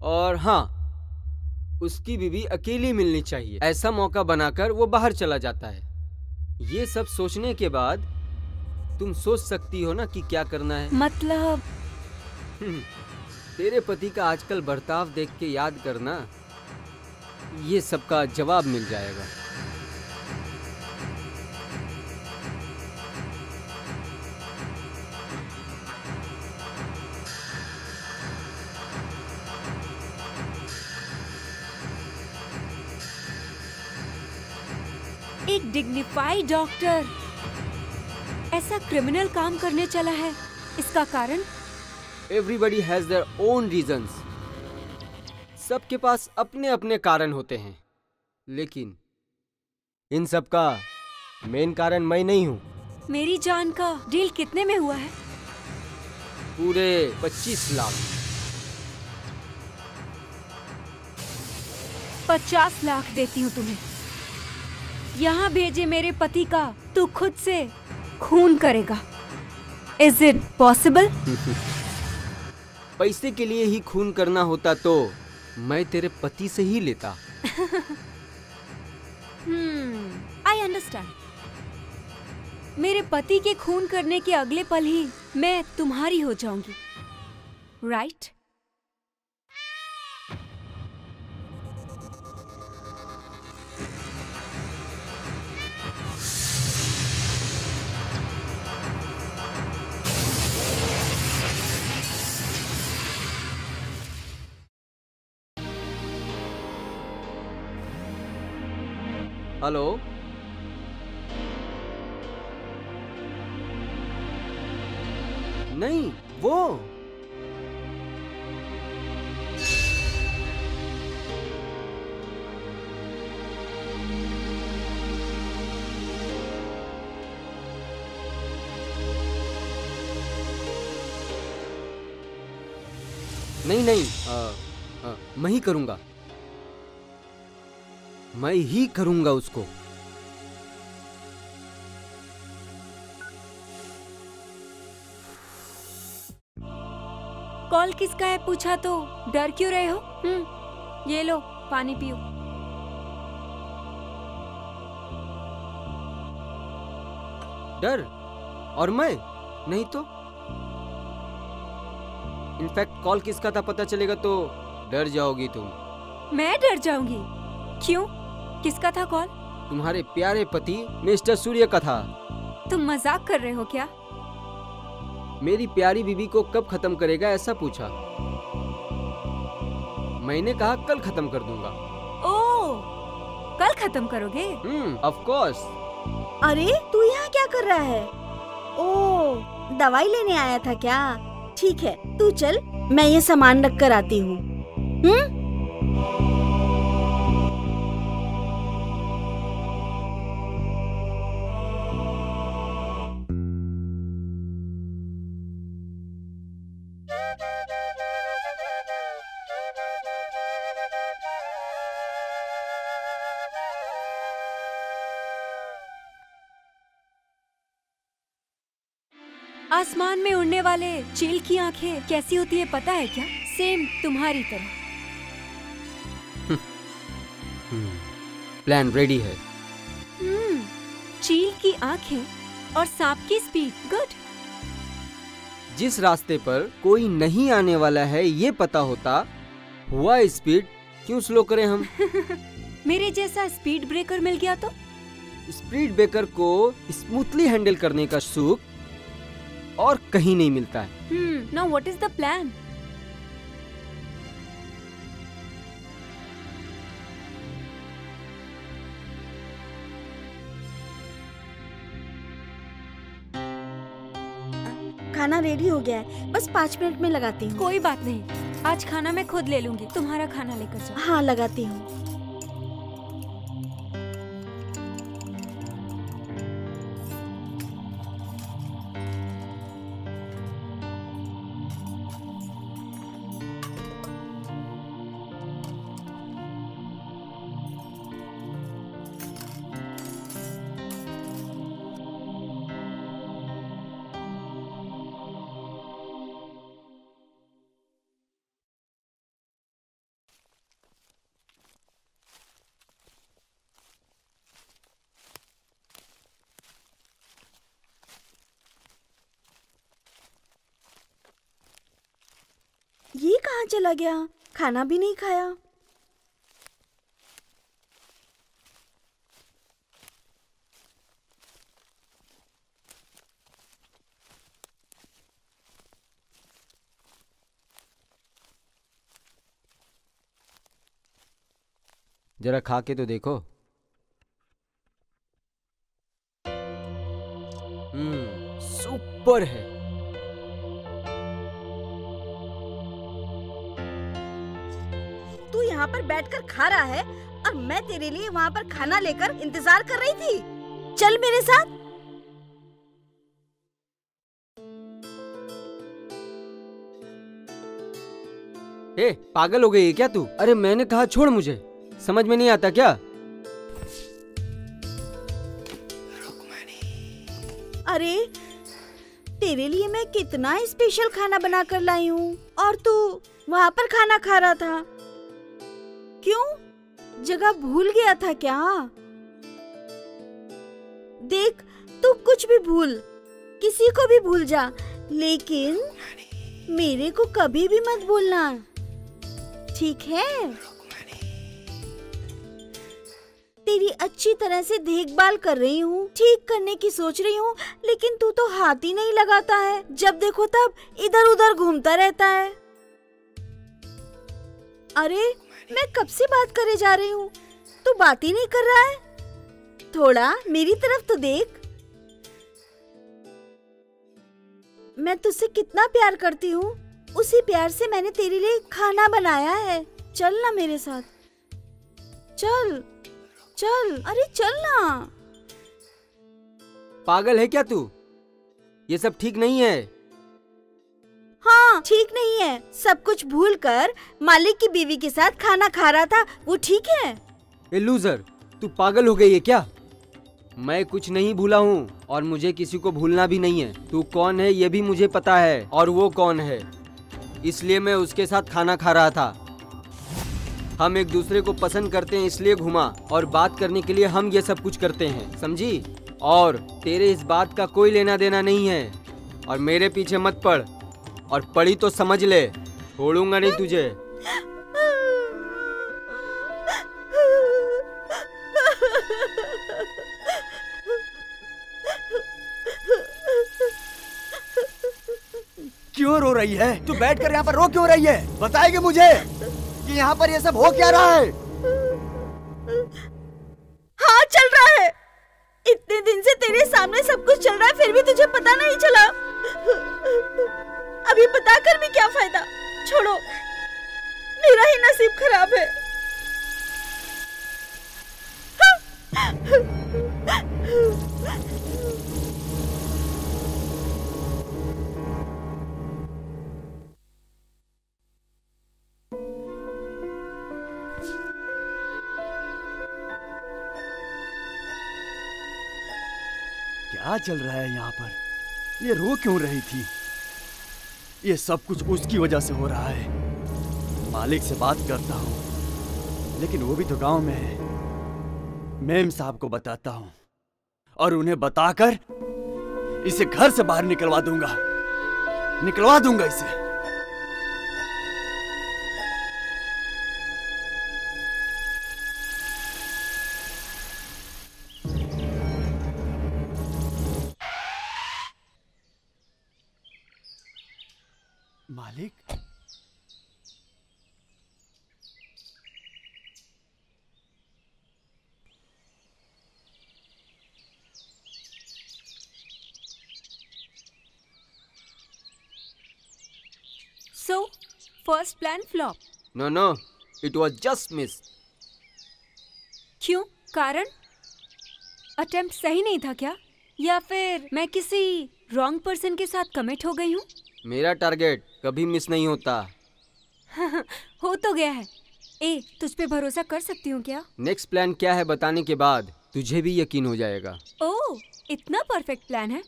और हाँ, उसकी बीवी अकेली मिलनी चाहिए, ऐसा मौका बनाकर वो बाहर चला जाता है। ये सब सोचने के बाद तुम सोच सकती हो ना कि क्या करना है। मतलब? तेरे पति का आजकल बर्ताव देख के याद करना, ये सबका जवाब मिल जाएगा। एक डिग्निफाइड डॉक्टर ऐसा क्रिमिनल काम करने चला है, इसका कारण? Everybody has their own reasons. सबके पास अपने अपने कारण होते हैं, लेकिन इन सब का मेन कारण मैं नहीं हूँ। मेरी जान का डील कितने में हुआ है? पूरे 25 लाख। 50 लाख देती हूँ तुम्हें। यहाँ भेजे मेरे पति का तू खुद से खून करेगा। Is it possible? पैसे के लिए ही खून करना होता तो मैं तेरे पति से ही लेता। I understand. मेरे पति के खून करने के अगले पल ही मैं तुम्हारी हो जाऊंगी, राइट? हेलो, नहीं वो नहीं नहीं, मैं ही करूंगा, मैं ही करूंगा उसको। कॉल किसका है पूछा तो डर क्यों रहे हो? ये लो पानी पियो। डर? और मैं नहीं तो। इनफैक्ट कॉल किसका था पता चलेगा तो डर जाओगी तुम। मैं डर जाऊंगी? क्यों? किसका था कॉल? तुम्हारे प्यारे पति मिस्टर सूर्य का था। तुम मजाक कर रहे हो क्या? मेरी प्यारी बीबी को कब खत्म करेगा ऐसा पूछा। मैंने कहा कल खत्म कर दूंगा। ओह, कल खत्म करोगे? Of course. अरे तू यहाँ क्या कर रहा है? ओह, दवाई लेने आया था क्या? ठीक है, तू चल, मैं ये सामान रख कर आती हूँ। आसमान में उड़ने वाले चील की आंखें कैसी होती है पता है क्या? सेम तुम्हारी तरह। प्लान रेडी है। चील की आंखें और सांप की स्पीड। गुड। जिस रास्ते पर कोई नहीं आने वाला है ये पता होता हुआ स्पीड क्यों स्लो करें हम? मेरे जैसा स्पीड ब्रेकर मिल गया तो? स्पीड ब्रेकर को स्मूथली हैंडल करने का सुख और कहीं नहीं मिलता है। Now what is the plan? खाना रेडी हो गया है, बस 5 मिनट में लगाती हूँ। कोई बात नहीं, आज खाना मैं खुद ले लूंगी, तुम्हारा खाना लेकर जाओ। हाँ, लगाती हूँ। ये कहाँ चला गया? खाना भी नहीं खाया। जरा खा के तो देखो। सुपर है। तू यहाँ पर बैठकर खा रहा है और मैं तेरे लिए वहाँ पर खाना लेकर इंतजार कर रही थी। चल मेरे साथ। पागल हो गई है क्या तू? अरे मैंने कहा छोड़, मुझे समझ में नहीं आता क्या? अरे तेरे लिए मैं कितना स्पेशल खाना बना कर लाई हूँ और तू वहाँ पर खाना खा रहा था। क्यों? जगह भूल गया था क्या? देख, तू कुछ भी भूल, किसी को भी भूल जा, लेकिन मेरे को कभी भी मत भूलना, ठीक है? तेरी अच्छी तरह से देखभाल कर रही हूँ, ठीक करने की सोच रही हूँ, लेकिन तू तो हाथ ही नहीं लगाता है। जब देखो तब इधर उधर घूमता रहता है। अरे मैं कब से बात करे जा रही हूँ, तू बात ही नहीं कर रहा है। थोड़ा मेरी तरफ तो देख। मैं तुझसे कितना प्यार करती हूँ, उसी प्यार से मैंने तेरे लिए खाना बनाया है। चल ना मेरे साथ, चल चल, अरे चल ना। पागल है क्या तू? ये सब ठीक नहीं है। हाँ, ठीक नहीं है। सब कुछ भूलकर मालिक की बीवी के साथ खाना खा रहा था, वो ठीक है? ए लूजर, तू पागल हो गई है क्या? मैं कुछ नहीं भूला हूँ और मुझे किसी को भूलना भी नहीं है। तू कौन है ये भी मुझे पता है और वो कौन है। इसलिए मैं उसके साथ खाना खा रहा था। हम एक दूसरे को पसंद करते हैं इसलिए घुमा, और बात करने के लिए हम ये सब कुछ करते हैं, समझी? और तेरे इस बात का कोई लेना देना नहीं है, और मेरे पीछे मत पड़, और पड़ी तो समझ ले, छोड़ूंगा नहीं तुझे। क्यों रो रही है? तू बैठकर यहाँ पर रो क्यों रही है? बताएगी मुझे कि यहाँ पर ये सब हो क्या रहा है? हाँ, चल रहा है। इतने दिन से तेरे सामने सब कुछ चल रहा है, फिर भी तुझे पता नहीं चला। अभी बताकर भी क्या फायदा? छोड़ो, मेरा ही नसीब खराब है। क्या चल रहा है यहाँ पर? ये रो क्यों रही थी? ये सब कुछ उसकी वजह से हो रहा है। मालिक से बात करता हूँ, लेकिन वो भी तो गांव में है। मेम साहब को बताता हूँ और उन्हें बताकर इसे घर से बाहर निकलवा दूंगा इसे। मालिक, So, first plan flop. No, it was just miss. क्यों? कारण? अटेम्प्ट सही नहीं था क्या? या फिर मैं किसी रॉन्ग पर्सन के साथ कमिट हो गई हूँ? मेरा टारगेट कभी मिस नहीं होता। हो तो गया है। तुझ पे भरोसा कर सकती हूँ क्या? नेक्स्ट प्लान क्या है बताने के बाद तुझे भी यकीन हो जाएगा। ओह, इतना परफेक्ट प्लान है?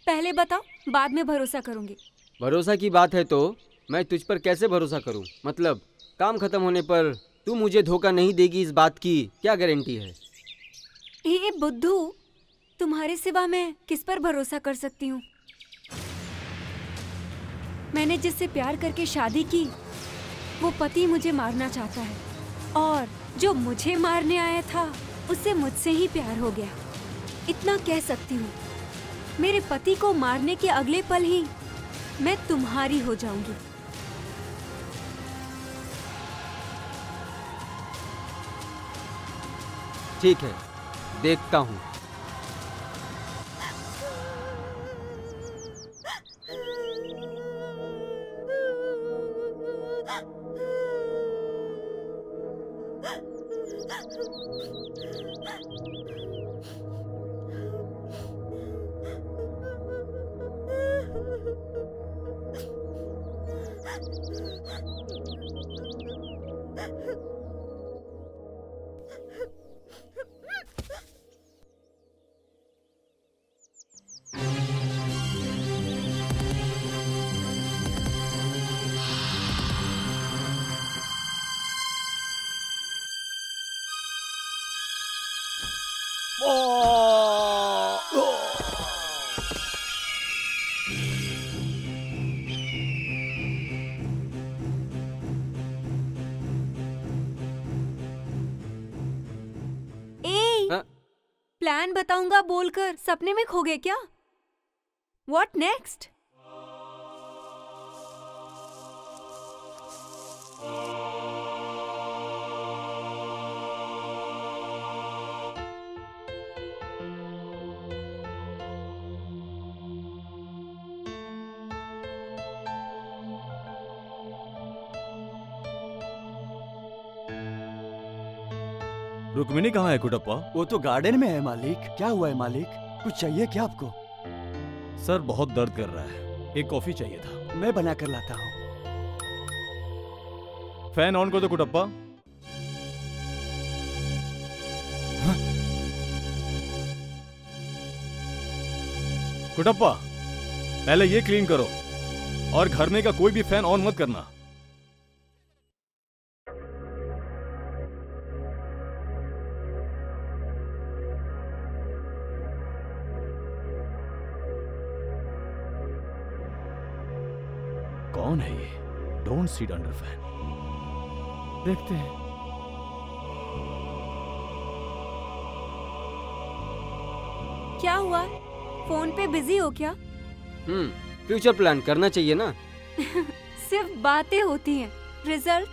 पहले बताओ, बाद में भरोसा करूंगी। भरोसा की बात है तो मैं तुझ पर कैसे भरोसा करूं? मतलब काम खत्म होने पर तू मुझे धोखा नहीं देगी, इस बात की क्या गारंटी है? ये बुद्धू, तुम्हारे सिवा मैं किस पर भरोसा कर सकती हूँ? मैंने जिससे प्यार करके शादी की, वो पति मुझे मारना चाहता है, और जो मुझे मारने आया था उससे मुझसे ही प्यार हो गया। इतना कह सकती हूँ, मेरे पति को मारने के अगले पल ही मैं तुम्हारी हो जाऊंगी। ठीक है, देखता हूँ। प्लान बताऊंगा बोलकर सपने में खो गए क्या? What next? रुक्मिणी कहाँ है कुटप्पा? वो तो गार्डन में है मालिक। क्या हुआ है मालिक? कुछ चाहिए क्या आपको? सर बहुत दर्द कर रहा है, एक कॉफी चाहिए था। मैं बना कर लाता हूँ। फैन ऑन कर दो कुटप्पा। कुटप्पा, पहले ये क्लीन करो। और घर में का कोई भी फैन ऑन मत करना। कौन है ये? Don't sit under fan. देखते हैं। क्या हुआ? फोन पे बिजी हो क्या? फ्यूचर प्लान करना चाहिए ना। सिर्फ बातें होती हैं, रिजल्ट?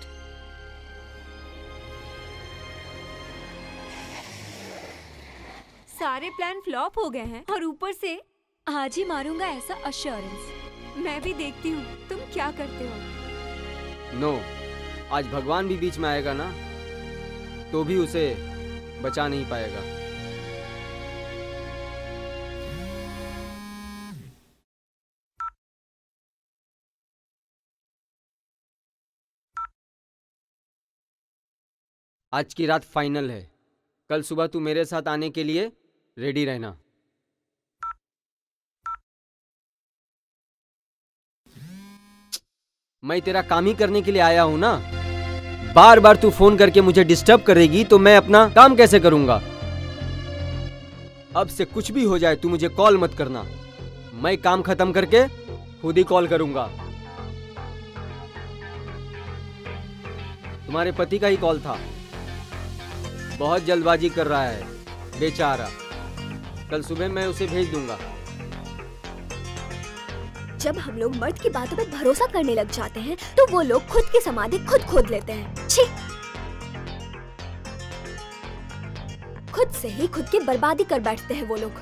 सारे प्लान फ्लॉप हो गए हैं और ऊपर से आज ही मारूंगा ऐसा अश्योरेंस। मैं भी देखती हूँ तुम क्या करते हो। नो, आज भगवान भी बीच में आएगा ना, तो भी उसे बचा नहीं पाएगा। आज की रात फाइनल है। कल सुबह तू मेरे साथ आने के लिए रेडी रहना। मैं तेरा काम ही करने के लिए आया हूं ना। बार बार तू फोन करके मुझे डिस्टर्ब करेगी तो मैं अपना काम कैसे करूंगा। अब से कुछ भी हो जाए तू मुझे कॉल मत करना। मैं काम खत्म करके खुद ही कॉल करूंगा। तुम्हारे पति का ही कॉल था। बहुत जल्दबाजी कर रहा है बेचारा। कल सुबह मैं उसे भेज दूंगा। जब हम लोग मर्द की बातों पे भरोसा करने लग जाते हैं तो वो लोग खुद की समाधि खुद खोद लेते हैं। छी! खुद से ही खुद की बर्बादी कर बैठते हैं वो लोग।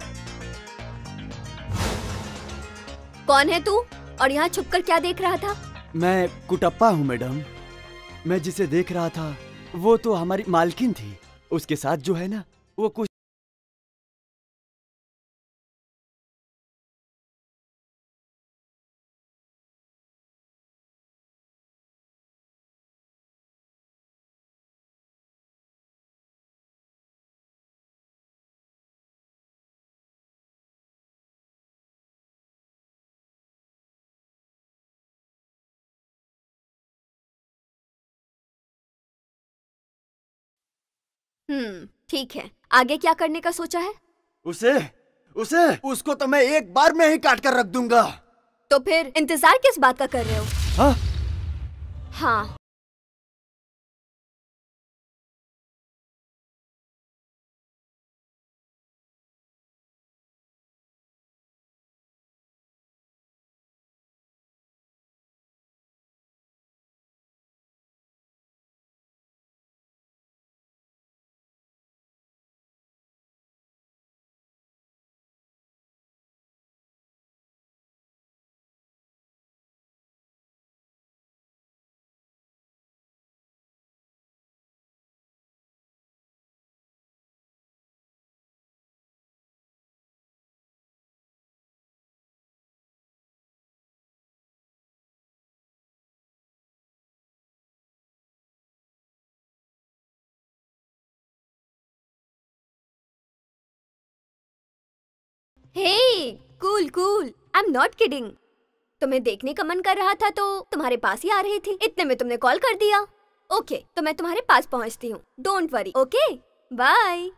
कौन है तू और यहाँ छुपकर क्या देख रहा था? मैं कुटप्पा हूँ मैडम। मैं जिसे देख रहा था वो तो हमारी मालकिन थी। उसके साथ जो है ना वो कुछ ठीक है, आगे क्या करने का सोचा है? उसको तो मैं एक बार में ही काट कर रख दूंगा। तो फिर इंतजार किस बात का कर रहे हो? हाँ? हाँ। Hey, cool cool, I am not kidding. तुम्हें देखने का मन कर रहा था तो तुम्हारे पास ही आ रही थी। इतने में तुमने कॉल कर दिया। ओके, तो मैं तुम्हारे पास पहुंचती हूँ। Don't worry. Okay, bye.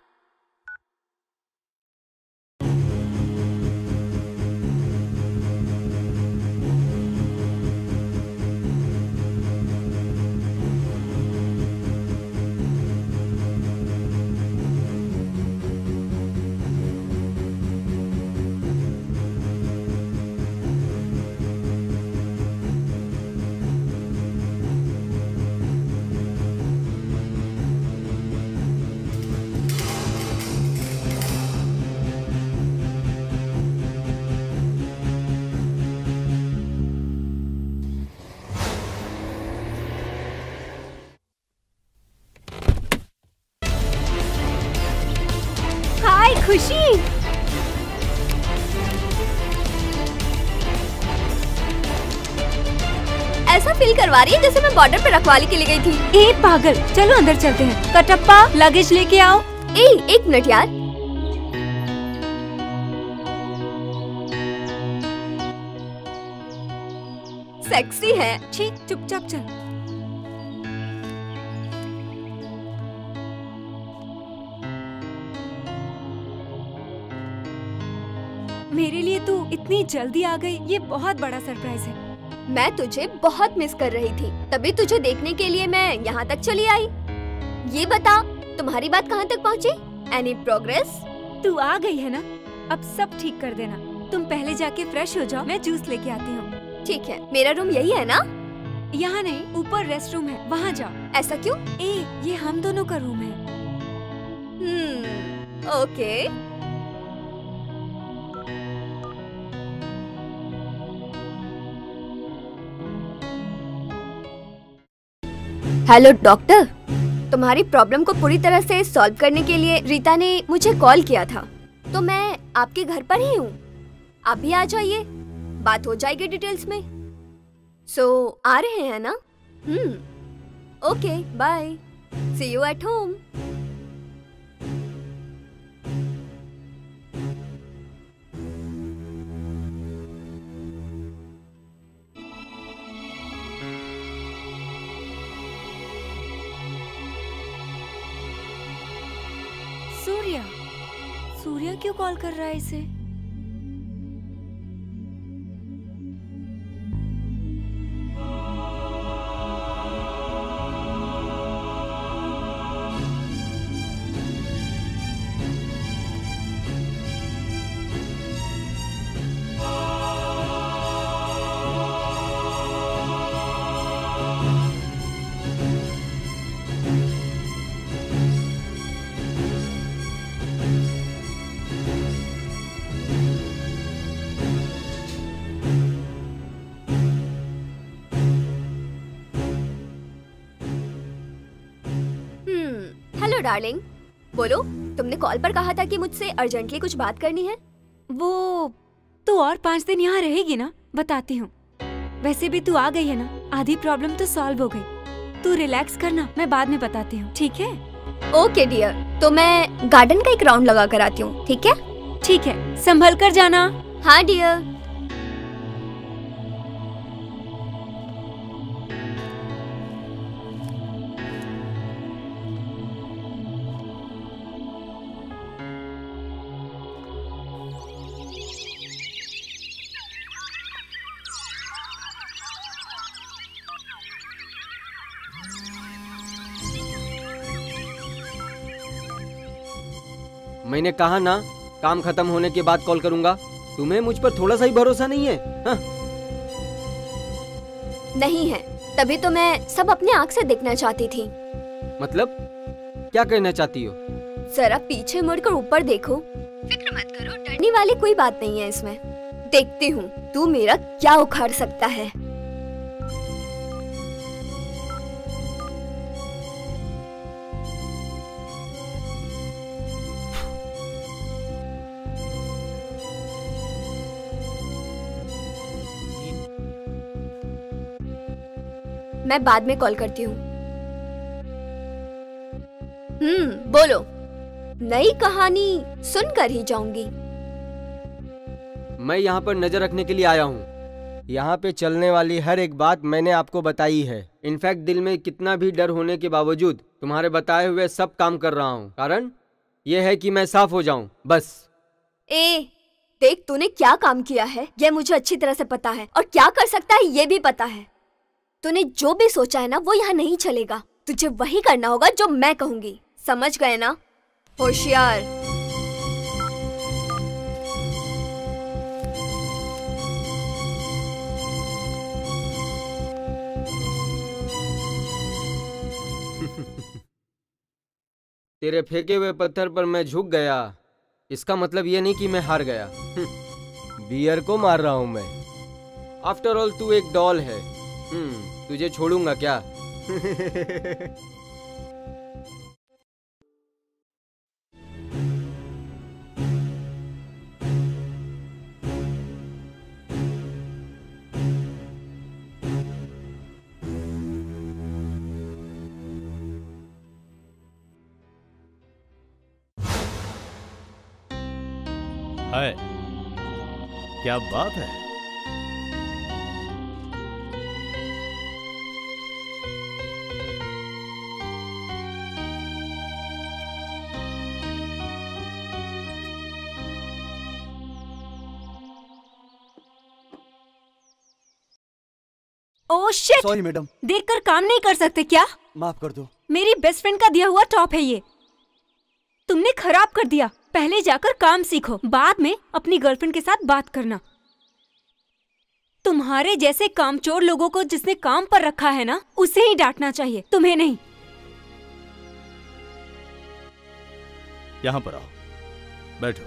Khushi, ऐसा फील करवा रही है जैसे मैं बॉर्डर पे रखवाली के लिए गई थी। ए पागल, चलो अंदर चलते हैं। कटप्पा, लगेज लेके आओ। एक मिनट यार। सेक्सी है। छी, चुपचाप चल। मेरे लिए तू इतनी जल्दी आ गई, ये बहुत बड़ा सरप्राइज है। मैं तुझे बहुत मिस कर रही थी, तभी तुझे देखने के लिए मैं यहाँ तक चली आई। ये बता, तुम्हारी बात कहाँ तक पहुँची? Any progress? तू आ गई है ना, अब सब ठीक कर देना। तुम पहले जाके फ्रेश हो जाओ, मैं जूस लेके आती हूँ। ठीक है, मेरा रूम यही है ना? यहाँ नहीं, ऊपर रेस्ट रूम है, वहाँ जाओ। ऐसा क्यों? ये हम दोनों का रूम है। ओके। हेलो डॉक्टर, तुम्हारी प्रॉब्लम को पूरी तरह से सॉल्व करने के लिए रीता ने मुझे कॉल किया था, तो मैं आपके घर पर ही हूँ। आप भी आ जाइए, बात हो जाएगी डिटेल्स में। सो आ रहे हैं ना? Okay, bye, see you at home. Surya क्यों कॉल कर रहा है इसे? हेलो डार्लिंग, बोलो, तुमने कॉल पर कहा था कि मुझसे अर्जेंटली कुछ बात करनी है। वो तू और 5 दिन यहाँ रहेगी ना? बताती हूँ। वैसे भी तू आ गई है ना, आधी प्रॉब्लम तो सॉल्व हो गई। तू रिलैक्स करना, मैं बाद में बताती हूँ, ठीक है? ओके डियर, तो मैं गार्डन का एक राउंड लगा कर आती हूँ, ठीक है? ठीक है, संभल कर जाना। हाँ डियर। मैंने कहा ना, काम खत्म होने के बाद कॉल करूंगा। तुम्हें मुझ पर थोड़ा सा ही भरोसा नहीं है? हाँ? नहीं है, तभी तो मैं सब अपने आँख से देखना चाहती थी। मतलब क्या कहना चाहती हो? जरा पीछे मुड़कर ऊपर देखो। फिक्र मत करो, डरने वाली कोई बात नहीं है इसमें। देखती हूँ तू मेरा क्या उखाड़ सकता है। मैं बाद में कॉल करती हूँ। बोलो, नई कहानी सुनकर ही जाऊंगी। मैं यहाँ पर नजर रखने के लिए आया हूँ। यहाँ पे चलने वाली हर एक बात मैंने आपको बताई है। इनफैक्ट दिल में कितना भी डर होने के बावजूद तुम्हारे बताए हुए सब काम कर रहा हूँ। कारण यह है कि मैं साफ हो जाऊँ, बस। देख, तूने क्या काम किया है यह मुझे अच्छी तरह से पता है, और क्या कर सकता है ये भी पता है। तूने जो भी सोचा है ना, वो यहाँ नहीं चलेगा। तुझे वही करना होगा जो मैं कहूंगी, समझ गए ना? होशियार। तेरे फेंके हुए पत्थर पर मैं झुक गया, इसका मतलब ये नहीं कि मैं हार गया। बियर को मार रहा हूं मैं। आफ्टर ऑल तू एक डॉल है। तुझे छोड़ूंगा क्या? हाय, क्या बात है? Oh shit! Sorry madam. देखकर काम नहीं कर सकते क्या? माफ कर दो। मेरी बेस्ट फ्रेंड का दिया हुआ टॉप है ये, तुमने खराब कर दिया। पहले जाकर काम सीखो, बाद में अपनी गर्लफ्रेंड के साथ बात करना। तुम्हारे जैसे कामचोर लोगों को जिसने काम पर रखा है ना, उसे ही डांटना चाहिए, तुम्हें नहीं। यहाँ पर आओ, बैठो।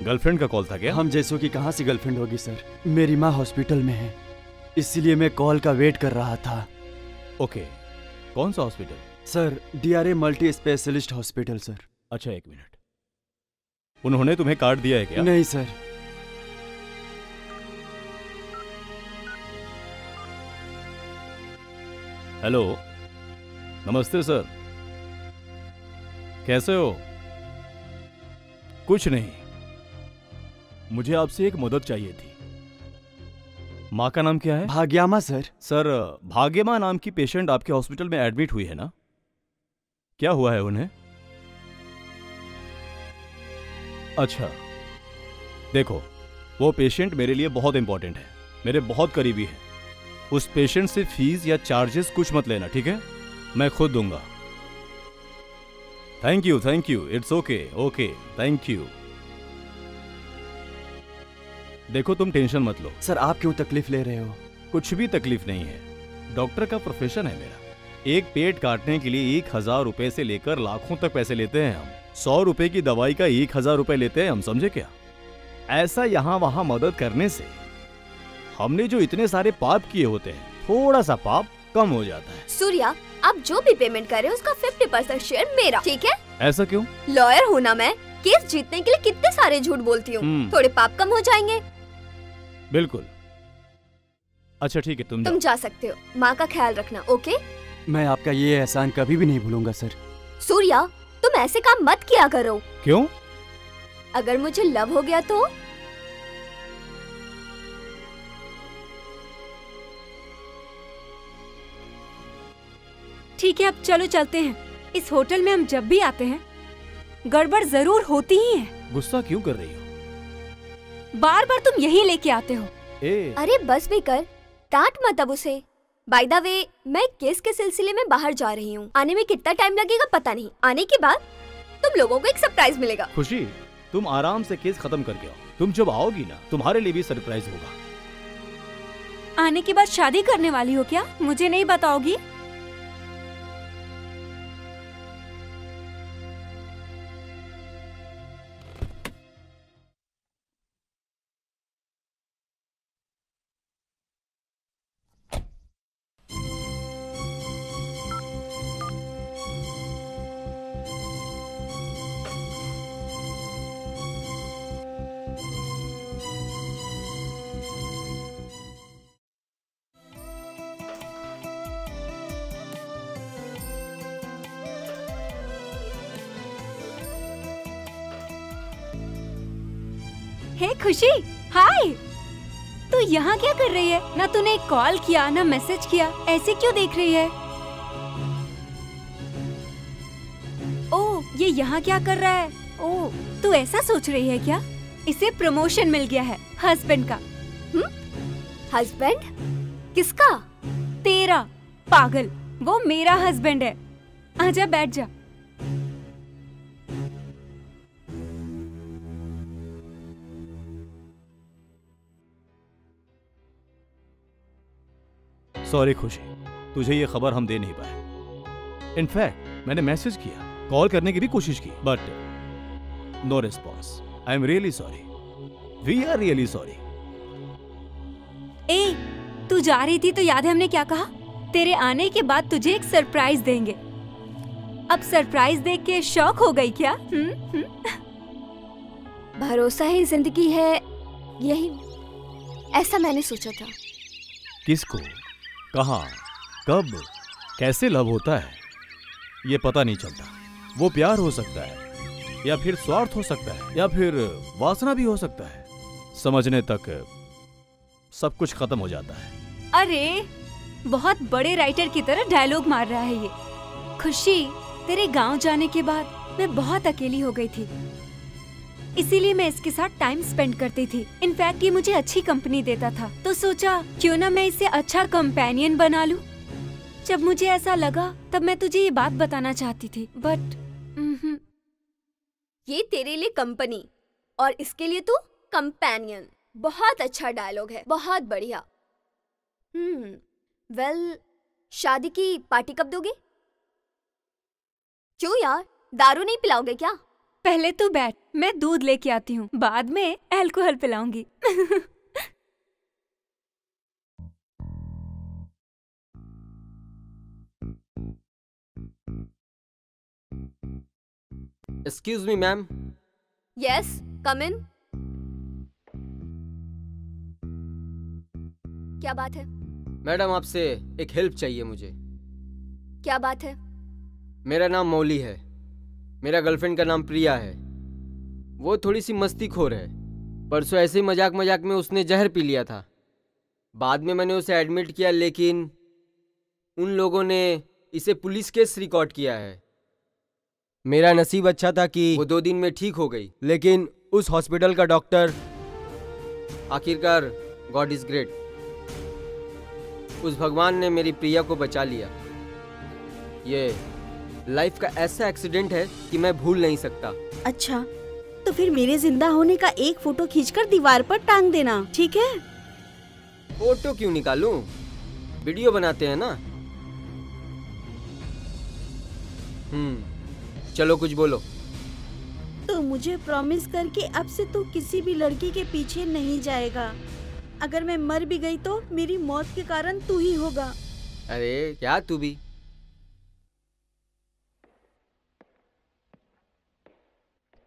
गर्लफ्रेंड का कॉल था क्या? हम जैसों की कहाँ से गर्लफ्रेंड होगी सर? मेरी माँ हॉस्पिटल में है, इसलिए मैं कॉल का वेट कर रहा था। ओके, कौन सा hospital? Sir DRA multi specialist hospital sir. अच्छा, एक मिनट। उन्होंने तुम्हें कार्ड दिया है क्या? नहीं सर। हेलो, नमस्ते सर, कैसे हो? कुछ नहीं, मुझे आपसे एक मदद चाहिए थी। माँ का नाम क्या है? भाग्यमा सर। सर, भाग्यमा नाम की पेशेंट आपके हॉस्पिटल में एडमिट हुई है ना? क्या हुआ है उन्हें? अच्छा, देखो, वो पेशेंट मेरे लिए बहुत इंपॉर्टेंट है, मेरे बहुत करीबी है। उस पेशेंट से फीस या चार्जेस कुछ मत लेना, ठीक है? मैं खुद दूंगा। Thank you, it's okay, thank you. देखो, तुम टेंशन मत लो। सर, आप क्यों तकलीफ ले रहे हो? कुछ भी तकलीफ नहीं है, डॉक्टर का प्रोफेशन है मेरा। एक पेट काटने के लिए 1000 रुपए से लेकर लाखों तक पैसे लेते हैं हम। 100 रुपए की दवाई का 1000 रुपए लेते हैं हम, समझे क्या? ऐसा यहाँ वहां मदद करने से हमने जो इतने सारे पाप किए होते हैं, थोड़ा सा पाप कम हो जाता है। सूर्या, आप जो भी पेमेंट करें उसका 50% शेयर मेरा, ठीक है? ऐसा क्यों? लॉयर हूँ ना मैं, केस जीतने के लिए कितने सारे झूठ बोलती हूँ, थोड़े पाप कम हो जाएंगे। बिल्कुल। अच्छा ठीक है, तुम जा सकते हो। माँ का ख्याल रखना, ओके? मैं आपका ये एहसान कभी भी नहीं भूलूंगा सर। सूर्या, तुम ऐसे काम मत किया करो। क्यों? अगर मुझे लव हो गया तो? ठीक है, अब चलो चलते हैं। इस होटल में हम जब भी आते हैं गड़बड़ जरूर होती ही है। गुस्सा क्यों कर रही हो? बार बार तुम यही लेके आते हो। अरे बस भी कर, डांट मत अब उसे। बाय द वे, मैं केस के सिलसिले में बाहर जा रही हूँ, आने में कितना टाइम लगेगा पता नहीं। आने के बाद तुम लोगों को एक सरप्राइज मिलेगा। खुशी, तुम आराम से केस खत्म करके आओ। तुम जब आओगी ना, तुम्हारे लिए भी सरप्राइज होगा। आने के बाद शादी करने वाली हो क्या? मुझे नहीं बताओगी? हे खुशी, हाय। तू यहाँ क्या कर रही है? ना तूने कॉल किया ना मैसेज किया, ऐसे क्यों देख रही है? ओह, ये यहाँ क्या कर रहा है? ओह, तू ऐसा सोच रही है क्या? इसे प्रमोशन मिल गया है हस्बैंड का। हस्बैंड? किसका? तेरा, पागल। वो मेरा हस्बैंड है। आजा, बैठ जा। सॉरी खुशी, तुझे ये खबर हम दे नहीं पाए। इनफैक्ट मैंने मैसेज किया, कॉल करने की भी कोशिश की, but no response. I am really sorry. We are really sorry. ए, तू जा रही थी तो याद है हमने क्या कहा? तेरे आने के बाद तुझे एक सरप्राइज देंगे। अब सरप्राइज देख के शॉक हो गई क्या? भरोसा ही जिंदगी है, यही ऐसा मैंने सोचा था। किसको, कहाँ, कब, कैसे लव होता है ये पता नहीं चलता। वो प्यार हो सकता है, या फिर स्वार्थ हो सकता है, या फिर वासना भी हो सकता है। समझने तक सब कुछ खत्म हो जाता है। अरे, बहुत बड़े राइटर की तरह डायलॉग मार रहा है ये। खुशी, तेरे गांव जाने के बाद मैं बहुत अकेली हो गई थी। इसीलिए मैं इसके साथ टाइम स्पेंड करती थी। इनफैक्ट ये मुझे अच्छी कंपनी देता था, तो सोचा क्यों ना मैं इसे अच्छा कंपेनियन बना लूं। जब मुझे ऐसा लगा तब मैं तुझे ये बात बताना चाहती थी, बट ये तेरे लिए कंपनी और इसके लिए तू कंपेनियन। बहुत अच्छा डायलॉग है, बहुत बढ़िया। वेल, शादी की पार्टी कब दोगे? क्यों यार, दारू नहीं पिलाओगे क्या? पहले तू बैठ, मैं दूध लेके आती हूँ, बाद में अल्कोहल पिलाऊंगी। Excuse me ma'am. Yes, come in. क्या बात है? मैडम आपसे एक हेल्प चाहिए मुझे। क्या बात है? मेरा नाम मौली है, मेरा गर्लफ्रेंड का नाम प्रिया है। वो थोड़ी सी मस्तीखोर है। परसों ऐसे ही मजाक मजाक में उसने जहर पी लिया था। बाद में मैंने उसे एडमिट किया, लेकिन उन लोगों ने इसे पुलिस केस रिकॉर्ड किया है। मेरा नसीब अच्छा था कि वो 2 दिन में ठीक हो गई, लेकिन उस हॉस्पिटल का डॉक्टर, आखिरकार गॉड इज ग्रेट, उस भगवान ने मेरी प्रिया को बचा लिया। ये लाइफ का ऐसा एक्सीडेंट है कि मैं भूल नहीं सकता। अच्छा, तो फिर मेरे जिंदा होने का एक फोटो खींचकर दीवार पर टांग देना, ठीक है? फोटो क्यों निकालूं? वीडियो बनाते हैं ना। चलो कुछ बोलो। तो मुझे प्रॉमिस कर कि अब से तू किसी भी लड़की के पीछे नहीं जाएगा। अगर मैं मर भी गई तो मेरी मौत के कारण तू ही होगा। अरे क्या तू भी?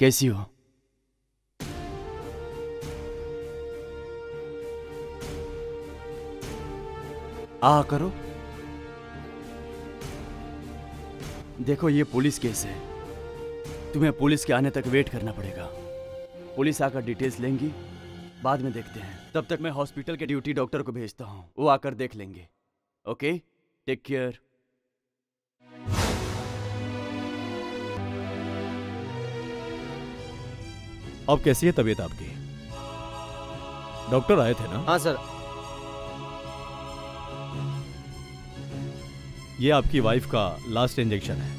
कैसी हो? आ करो। देखो, ये पुलिस केस है, तुम्हें पुलिस के आने तक वेट करना पड़ेगा। पुलिस आकर डिटेल्स लेंगी, बाद में देखते हैं। तब तक मैं हॉस्पिटल के ड्यूटी डॉक्टर को भेजता हूँ, वो आकर देख लेंगे। Okay, take care. अब कैसी है तबीयत आपकी? डॉक्टर आए थे ना? हाँ सर। ये आपकी वाइफ का लास्ट इंजेक्शन है।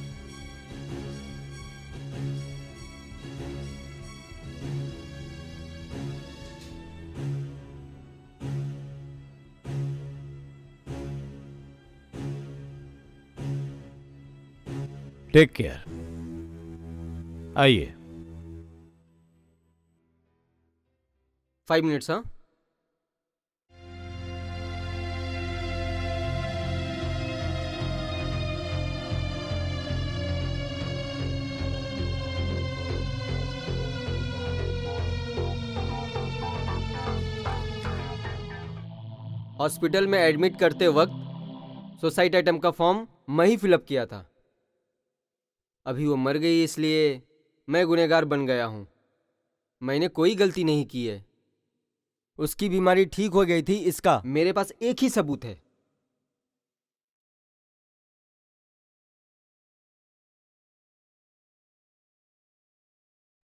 Take care. आइए। 5 मिनट्स। हाँ, हॉस्पिटल में एडमिट करते वक्त सुसाइड आइटम का फॉर्म मैं ही फिलअप किया था। अभी वो मर गई, इसलिए मैं गुनहगार बन गया हूँ। मैंने कोई गलती नहीं की है। उसकी बीमारी ठीक हो गई थी, इसका मेरे पास एक ही सबूत है।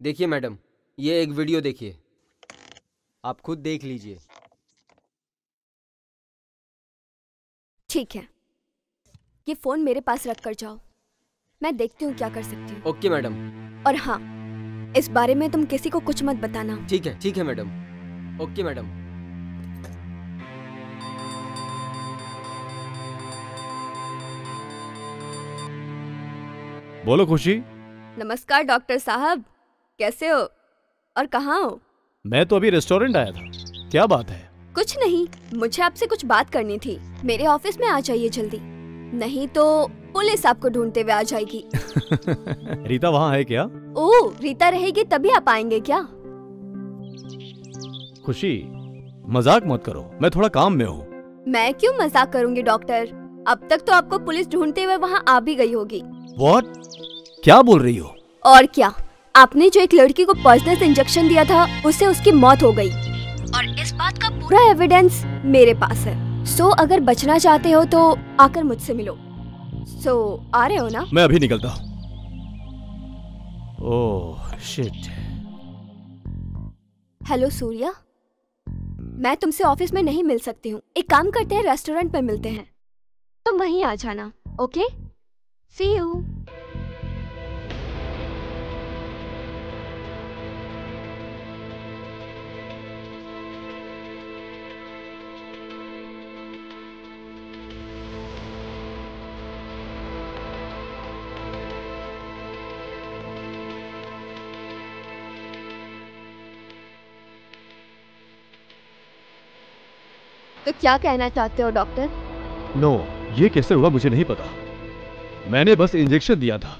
देखिए मैडम, ये एक वीडियो देखिए, आप खुद देख लीजिए। ठीक है, ये फोन मेरे पास रख कर जाओ, मैं देखती हूँ क्या कर सकती हूँ। Okay madam. और हाँ, इस बारे में तुम किसी को कुछ मत बताना। ठीक है मैडम। Okay madam. बोलो खुशी। नमस्कार डॉक्टर साहब, कैसे हो और कहाँ हो? मैं तो अभी रेस्टोरेंट आया था। क्या बात है? कुछ नहीं, मुझे आपसे कुछ बात करनी थी। मेरे ऑफिस में आ जाइए जल्दी, नहीं तो पुलिस आपको ढूंढते हुए आ जाएगी। रीता वहाँ है क्या? ओह, रीता रहेगी तभी आप आएंगे क्या? खुशी, मजाक मत करो, मैं थोड़ा काम में हूँ। मैं क्यों मजाक करूंगी डॉक्टर? अब तक तो आपको पुलिस ढूंढते हुए वहाँ आ भी गई होगी। What? क्या बोल रही हो? और क्या, आपने जो एक लड़की को पॉइजनस इंजेक्शन दिया था, उससे उसकी मौत हो गई और इस बात का पूरा एविडेंस मेरे पास है। सो अगर बचना चाहते हो तो आकर मुझसे मिलो। सो आ रहे हो ना? मैं अभी निकलता हूँ। ओह शिट, हेलो सूर्या, मैं तुमसे ऑफिस में नहीं मिल सकती हूँ। एक काम करते हैं, रेस्टोरेंट पर मिलते हैं। तुम वहीं आ जाना, ओके? C you. तो क्या कहना चाहते हो डॉक्टर? नो, ये कैसे हुआ मुझे नहीं पता। मैंने बस इंजेक्शन दिया था।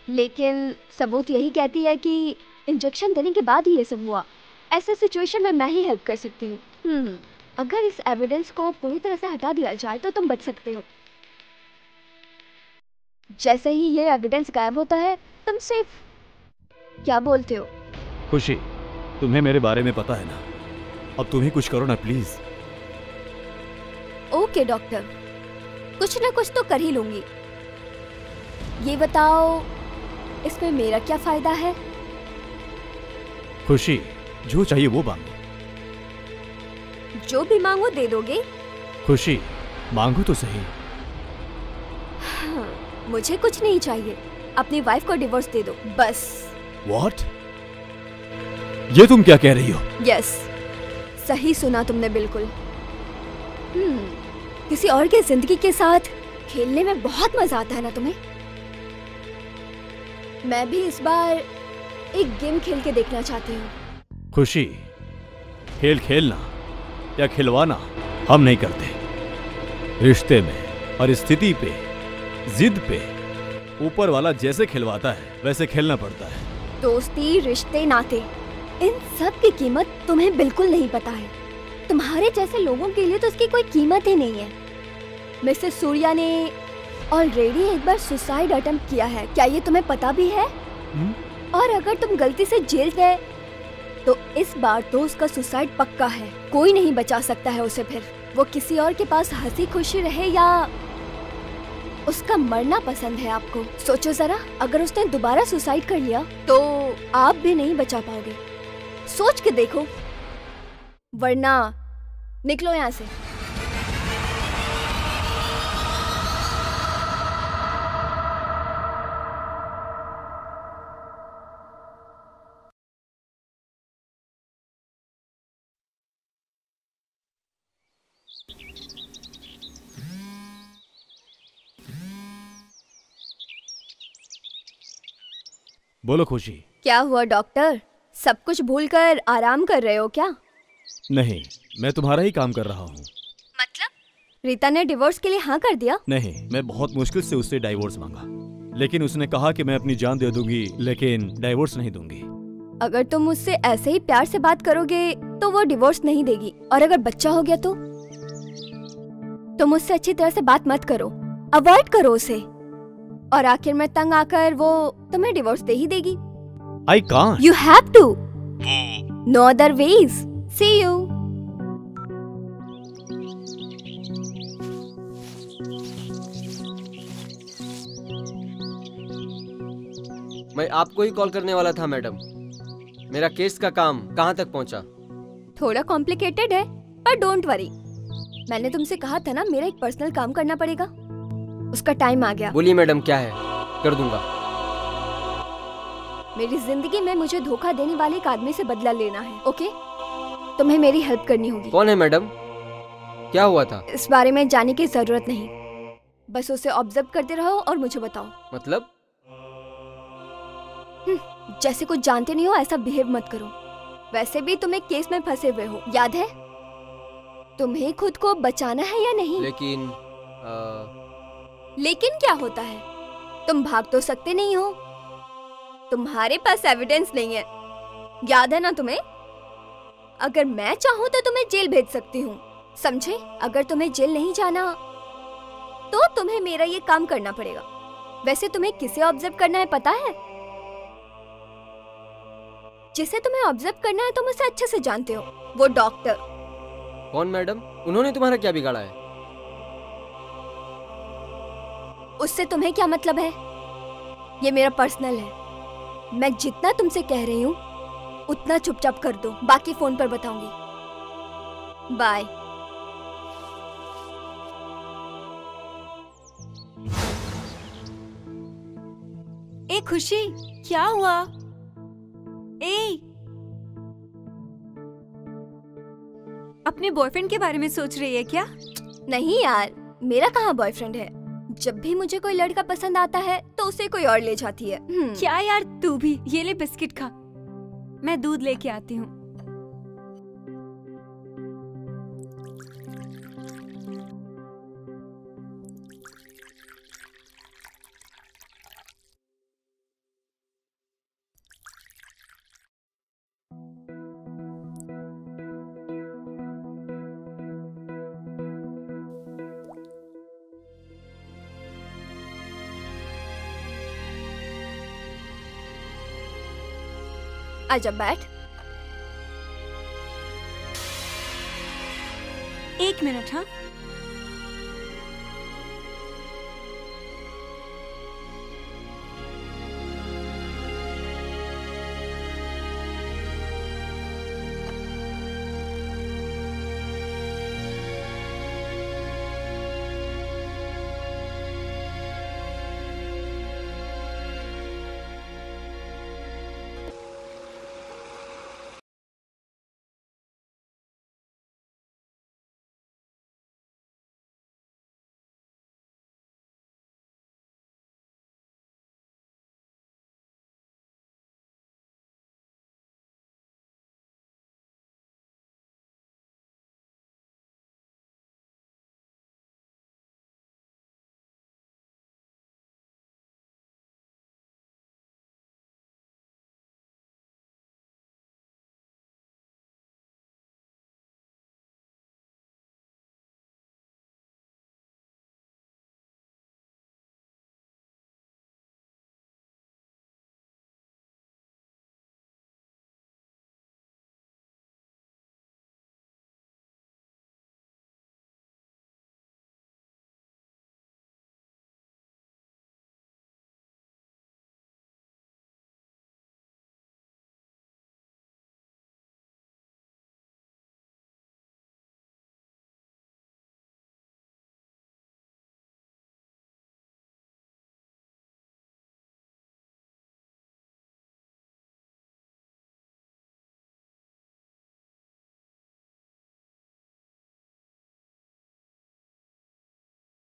लेकिन सबूत यही कहती है कि इंजेक्शन देने के बाद ही ये सब हुआ। ऐसे सिचुएशन में मैं ही हेल्प कर सकती हूँ। अगर इस एविडेंस को पूरी तरह से हटा दिया जाए तो तुम बच सकते हो। जैसे ही ये एविडेंस गायब होता है तुम सेफ। क्या बोलते हो? खुशी, तुम्हें मेरे बारे में पता है ना, अब तुम ही कुछ करो ना प्लीज। ओके डॉक्टर, कुछ ना कुछ तो कर ही लूंगी। ये बताओ, इसमें मेरा क्या फायदा है? खुशी, जो चाहिए वो मांगो। जो भी मांगो दे दोगे? खुशी, मांगो तो सही। हाँ, मुझे कुछ नहीं चाहिए। अपनी वाइफ को डिवोर्स दे दो बस। What? ये तुम क्या कह रही हो? यस, सही सुना तुमने बिल्कुल। किसी और के जिंदगी के साथ खेलने में बहुत मजा आता है ना तुम्हें? मैं भी इस बार एक गेम खेल के देखना चाहती हूँ। खुशी, खेल खेलना या खिलवाना हम नहीं करते। रिश्ते में, परिस्थिति पे, जिद पे ऊपर वाला जैसे खिलवाता है वैसे खेलना पड़ता है। दोस्ती, रिश्ते, नाते, इन सब की कीमत तुम्हें बिल्कुल नहीं पता है। तुम्हारे जैसे लोगों के लिए तो इसकी कोई कीमत ही नहीं है। मिसेस सूर्या ने ऑलरेडी एक बार सुसाइड अटेम्प्ट किया है, क्या ये तुम्हें पता भी है? और अगर तुम गलती से जेल गए तो इस बार तो उसका सुसाइड पक्का है। कोई नहीं बचा सकता है उसे। फिर वो किसी और के पास हंसी खुशी रहे या उसका मरना पसंद है आपको? सोचो जरा, अगर उसने दोबारा सुसाइड कर लिया तो आप भी नहीं बचा पाओगे। सोच के देखो, वरना निकलो यहाँ से। बोलो खुशी। क्या हुआ डॉक्टर, सब कुछ भूलकर आराम कर रहे हो क्या? नहीं, मैं तुम्हारा ही काम कर रहा हूँ। मतलब? रीता ने डिवोर्स के लिए हाँ कर दिया? नहीं, मैं बहुत मुश्किल से उससे डाइवोर्स मांगा, लेकिन उसने कहा कि मैं अपनी जान दे दूंगी लेकिन डाइवोर्स नहीं दूंगी। अगर तुम मुझसे ऐसे ही प्यार से बात करोगे तो वो डिवोर्स नहीं देगी। और अगर बच्चा हो गया तो तुम मुझसे अच्छी तरह से बात मत करो, अवॉइड करो उसे, और आखिर में तंग आकर वो तुम्हें डिवोर्स दे ही देगी। I can't. You have to. No other ways. See you. मैं आपको ही कॉल करने वाला था मैडम। मेरा केस का काम कहाँ तक पहुँचा? थोड़ा कॉम्प्लिकेटेड है पर डोंट वरी। मैंने तुमसे कहा था ना, मेरा एक पर्सनल काम करना पड़ेगा, उसका टाइम आ गया। बोलिए मैडम, क्या है? कर दूंगा। मेरी जिंदगी में मुझे धोखा देने वाले एक आदमी से बदला लेना है, ओके? तुम्हें मेरी हेल्प करनी होगी। कौन है मैडम? क्या हुआ था? इस बारे में जानने की जरूरत नहीं, बस उसे ऑब्जर्व करते रहो और मुझे बताओ। मतलब? जैसे कुछ जानते नहीं हो ऐसा बिहेव मत करो। वैसे भी तुम एक केस में फंसे हुए हो, याद है? तुम्हें खुद को बचाना है या नहीं? लेकिन क्या होता है? तुम भाग तो सकते नहीं हो, तुम्हारे पास एविडेंस नहीं है, याद है ना तुम्हें? अगर मैं चाहूँ तो तुम्हें जेल भेज सकती हूँ, समझे? अगर तुम्हें जेल नहीं जाना तो तुम्हें मेरा ये काम करना पड़ेगा। वैसे तुम्हें किसे ऑब्जर्व करना है पता है? जिसे तुम्हें ऑब्जर्व करना है तुम उसे अच्छे से जानते हो, वो डॉक्टर। कौन मैडम? उन्होंने तुम्हारा क्या बिगाड़ा है? उससे तुम्हें क्या मतलब है? ये मेरा पर्सनल है। मैं जितना तुमसे कह रही हूँ उतना चुपचाप कर दो, बाकी फोन पर बताऊंगी। बाय। ए खुशी, क्या हुआ? अपने बॉयफ्रेंड के बारे में सोच रही है क्या? नहीं यार, मेरा कहाँ बॉयफ्रेंड है। जब भी मुझे कोई लड़का पसंद आता है तो उसे कोई और ले जाती है। क्या यार, तू भी ये ले बिस्किट खा, मैं दूध लेके आती हूँ। आजा बैठ। 1 मिनट। हाँ,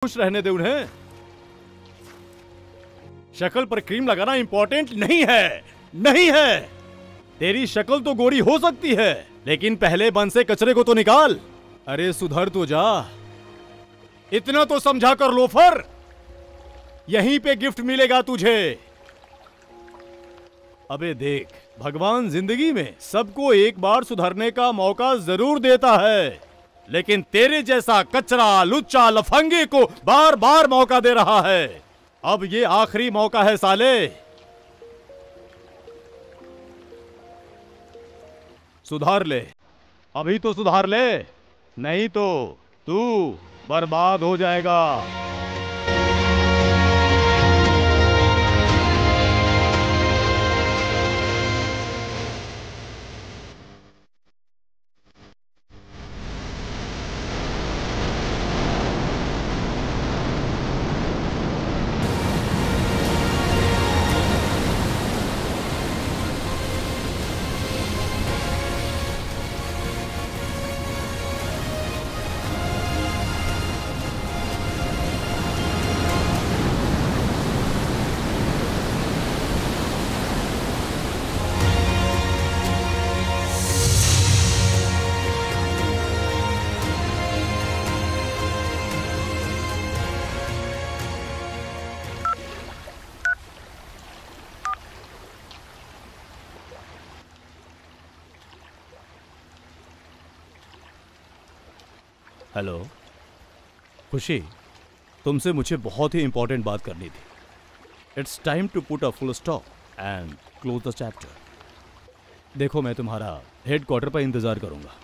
खुश रहने दे उन्हें। शक्ल पर क्रीम लगाना इंपॉर्टेंट नहीं है, नहीं है। तेरी शक्ल तो गोरी हो सकती है, लेकिन पहले बन से कचरे को तो निकाल। अरे सुधर तो जा, इतना तो समझा कर लोफर। यहीं पे गिफ्ट मिलेगा तुझे। अबे देख, भगवान जिंदगी में सबको एक बार सुधरने का मौका जरूर देता है, लेकिन तेरे जैसा कचरा लुच्चा लफंगे को बार बार मौका दे रहा है। अब ये आखिरी मौका है साले। सुधार ले, अभी तो सुधार ले, नहीं तो तू बर्बाद हो जाएगा। हेलो खुशी, तुमसे मुझे बहुत ही इंपॉर्टेंट बात करनी थी। It's time to put a full stop and close the chapter. देखो, मैं तुम्हारा हेडक्वार्टर पर इंतजार करूंगा।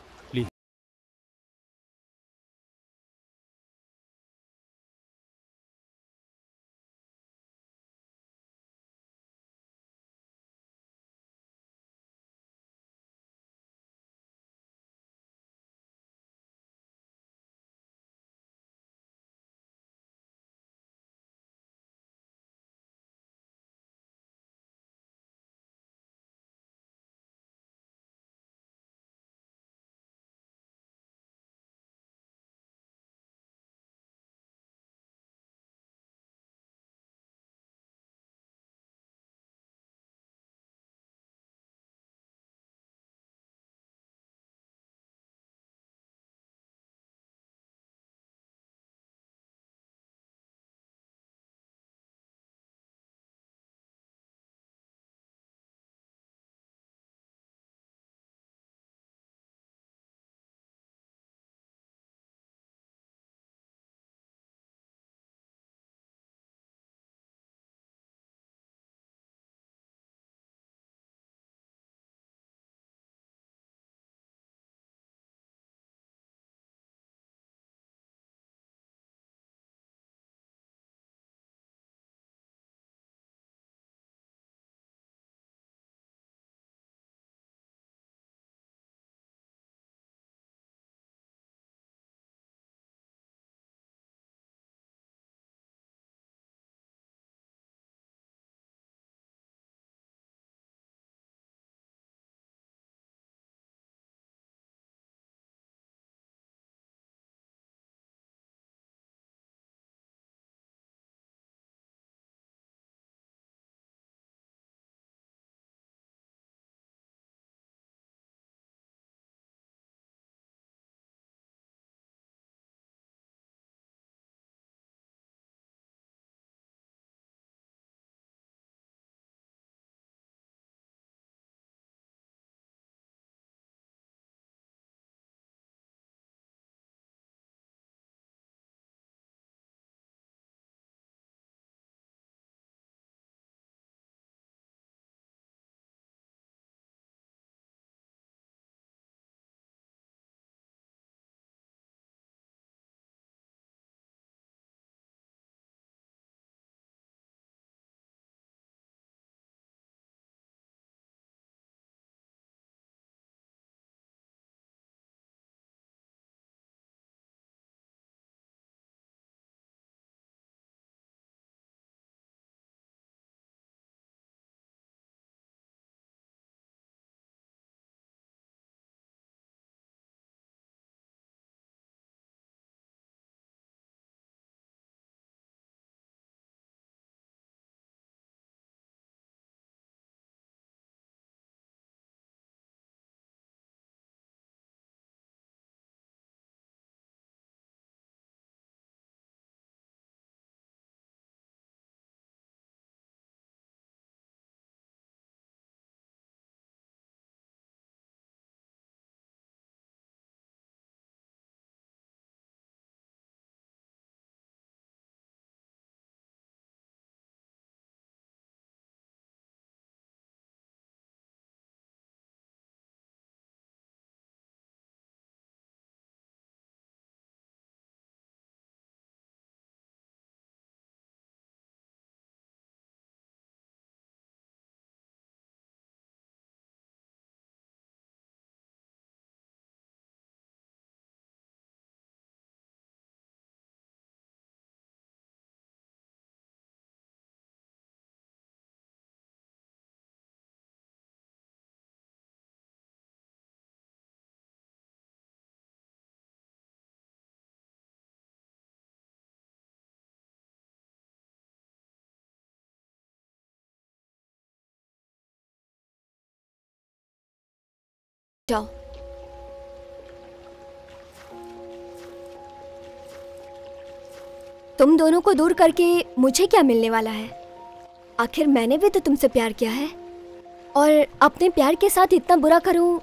जाओ। तुम दोनों को दूर करके मुझे क्या मिलने वाला है? आखिर मैंने भी तो तुमसे प्यार किया है, और अपने प्यार के साथ इतना बुरा करूं,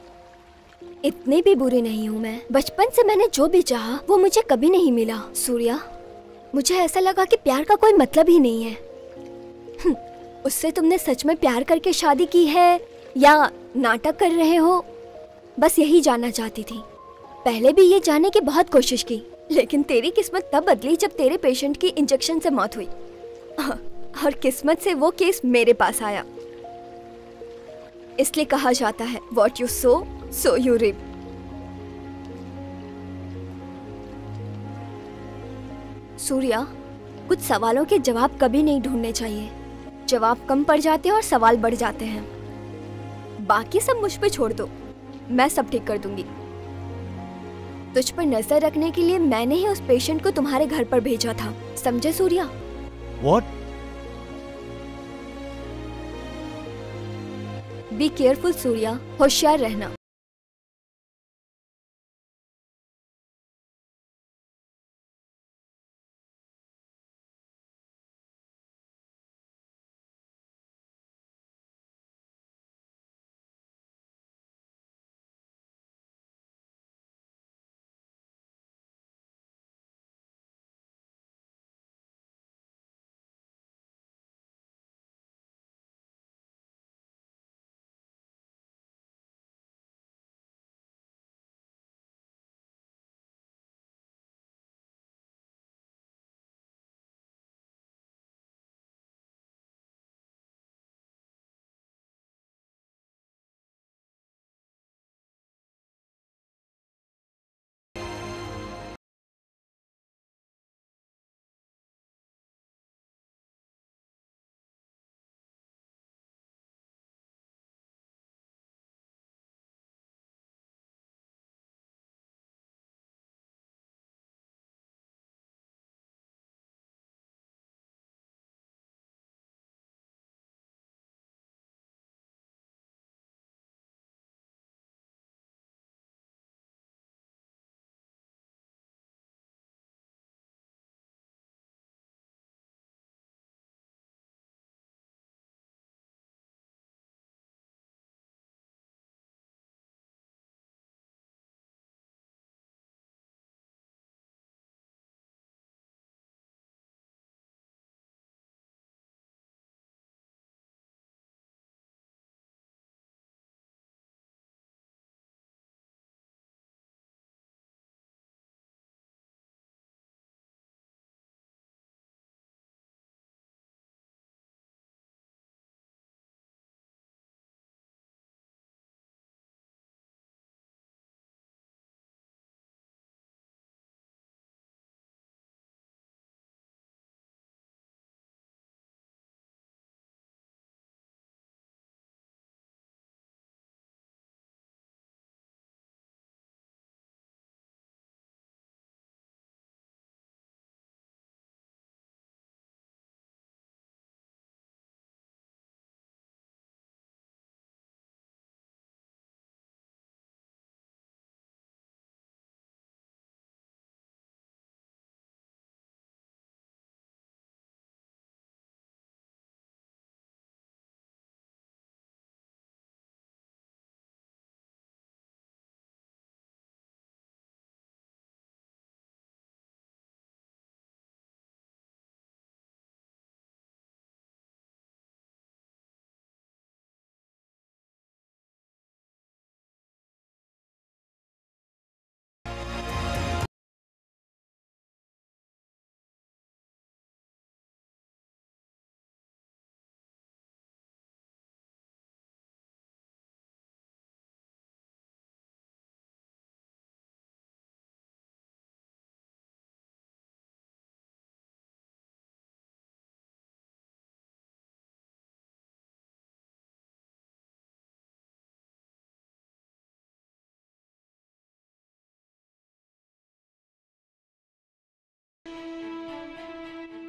इतनी भी बुरी नहीं हूं मैं। बचपन से मैंने जो भी चाहा वो मुझे कभी नहीं मिला सूर्या। मुझे ऐसा लगा कि प्यार का कोई मतलब ही नहीं है। उससे तुमने सच में प्यार करके शादी की है या नाटक कर रहे हो, बस यही जानना चाहती थी। पहले भी ये जानने की बहुत कोशिश की, लेकिन तेरी किस्मत तब बदली जब तेरे पेशेंट की इंजेक्शन से मौत हुई, और किस्मत से वो केस मेरे पास आया। इसलिए कहा जाता है what you sow so you reap. Surya, कुछ सवालों के जवाब कभी नहीं ढूंढने चाहिए। जवाब कम पड़ जाते हैं और सवाल बढ़ जाते हैं। बाकी सब मुझ पे छोड़ दो, मैं सब ठीक कर दूंगी। तुझ पर नजर रखने के लिए मैंने ही उस पेशेंट को तुम्हारे घर पर भेजा था, समझे Surya? What? Be careful Surya, होशियार रहना।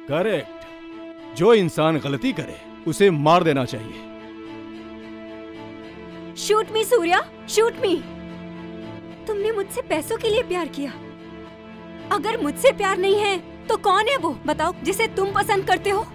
करेक्ट। जो इंसान गलती करे उसे मार देना चाहिए। शूट मी सूर्या, शूट मी। तुमने मुझसे पैसों के लिए प्यार किया। अगर मुझसे प्यार नहीं है तो कौन है वो बताओ जिसे तुम पसंद करते हो?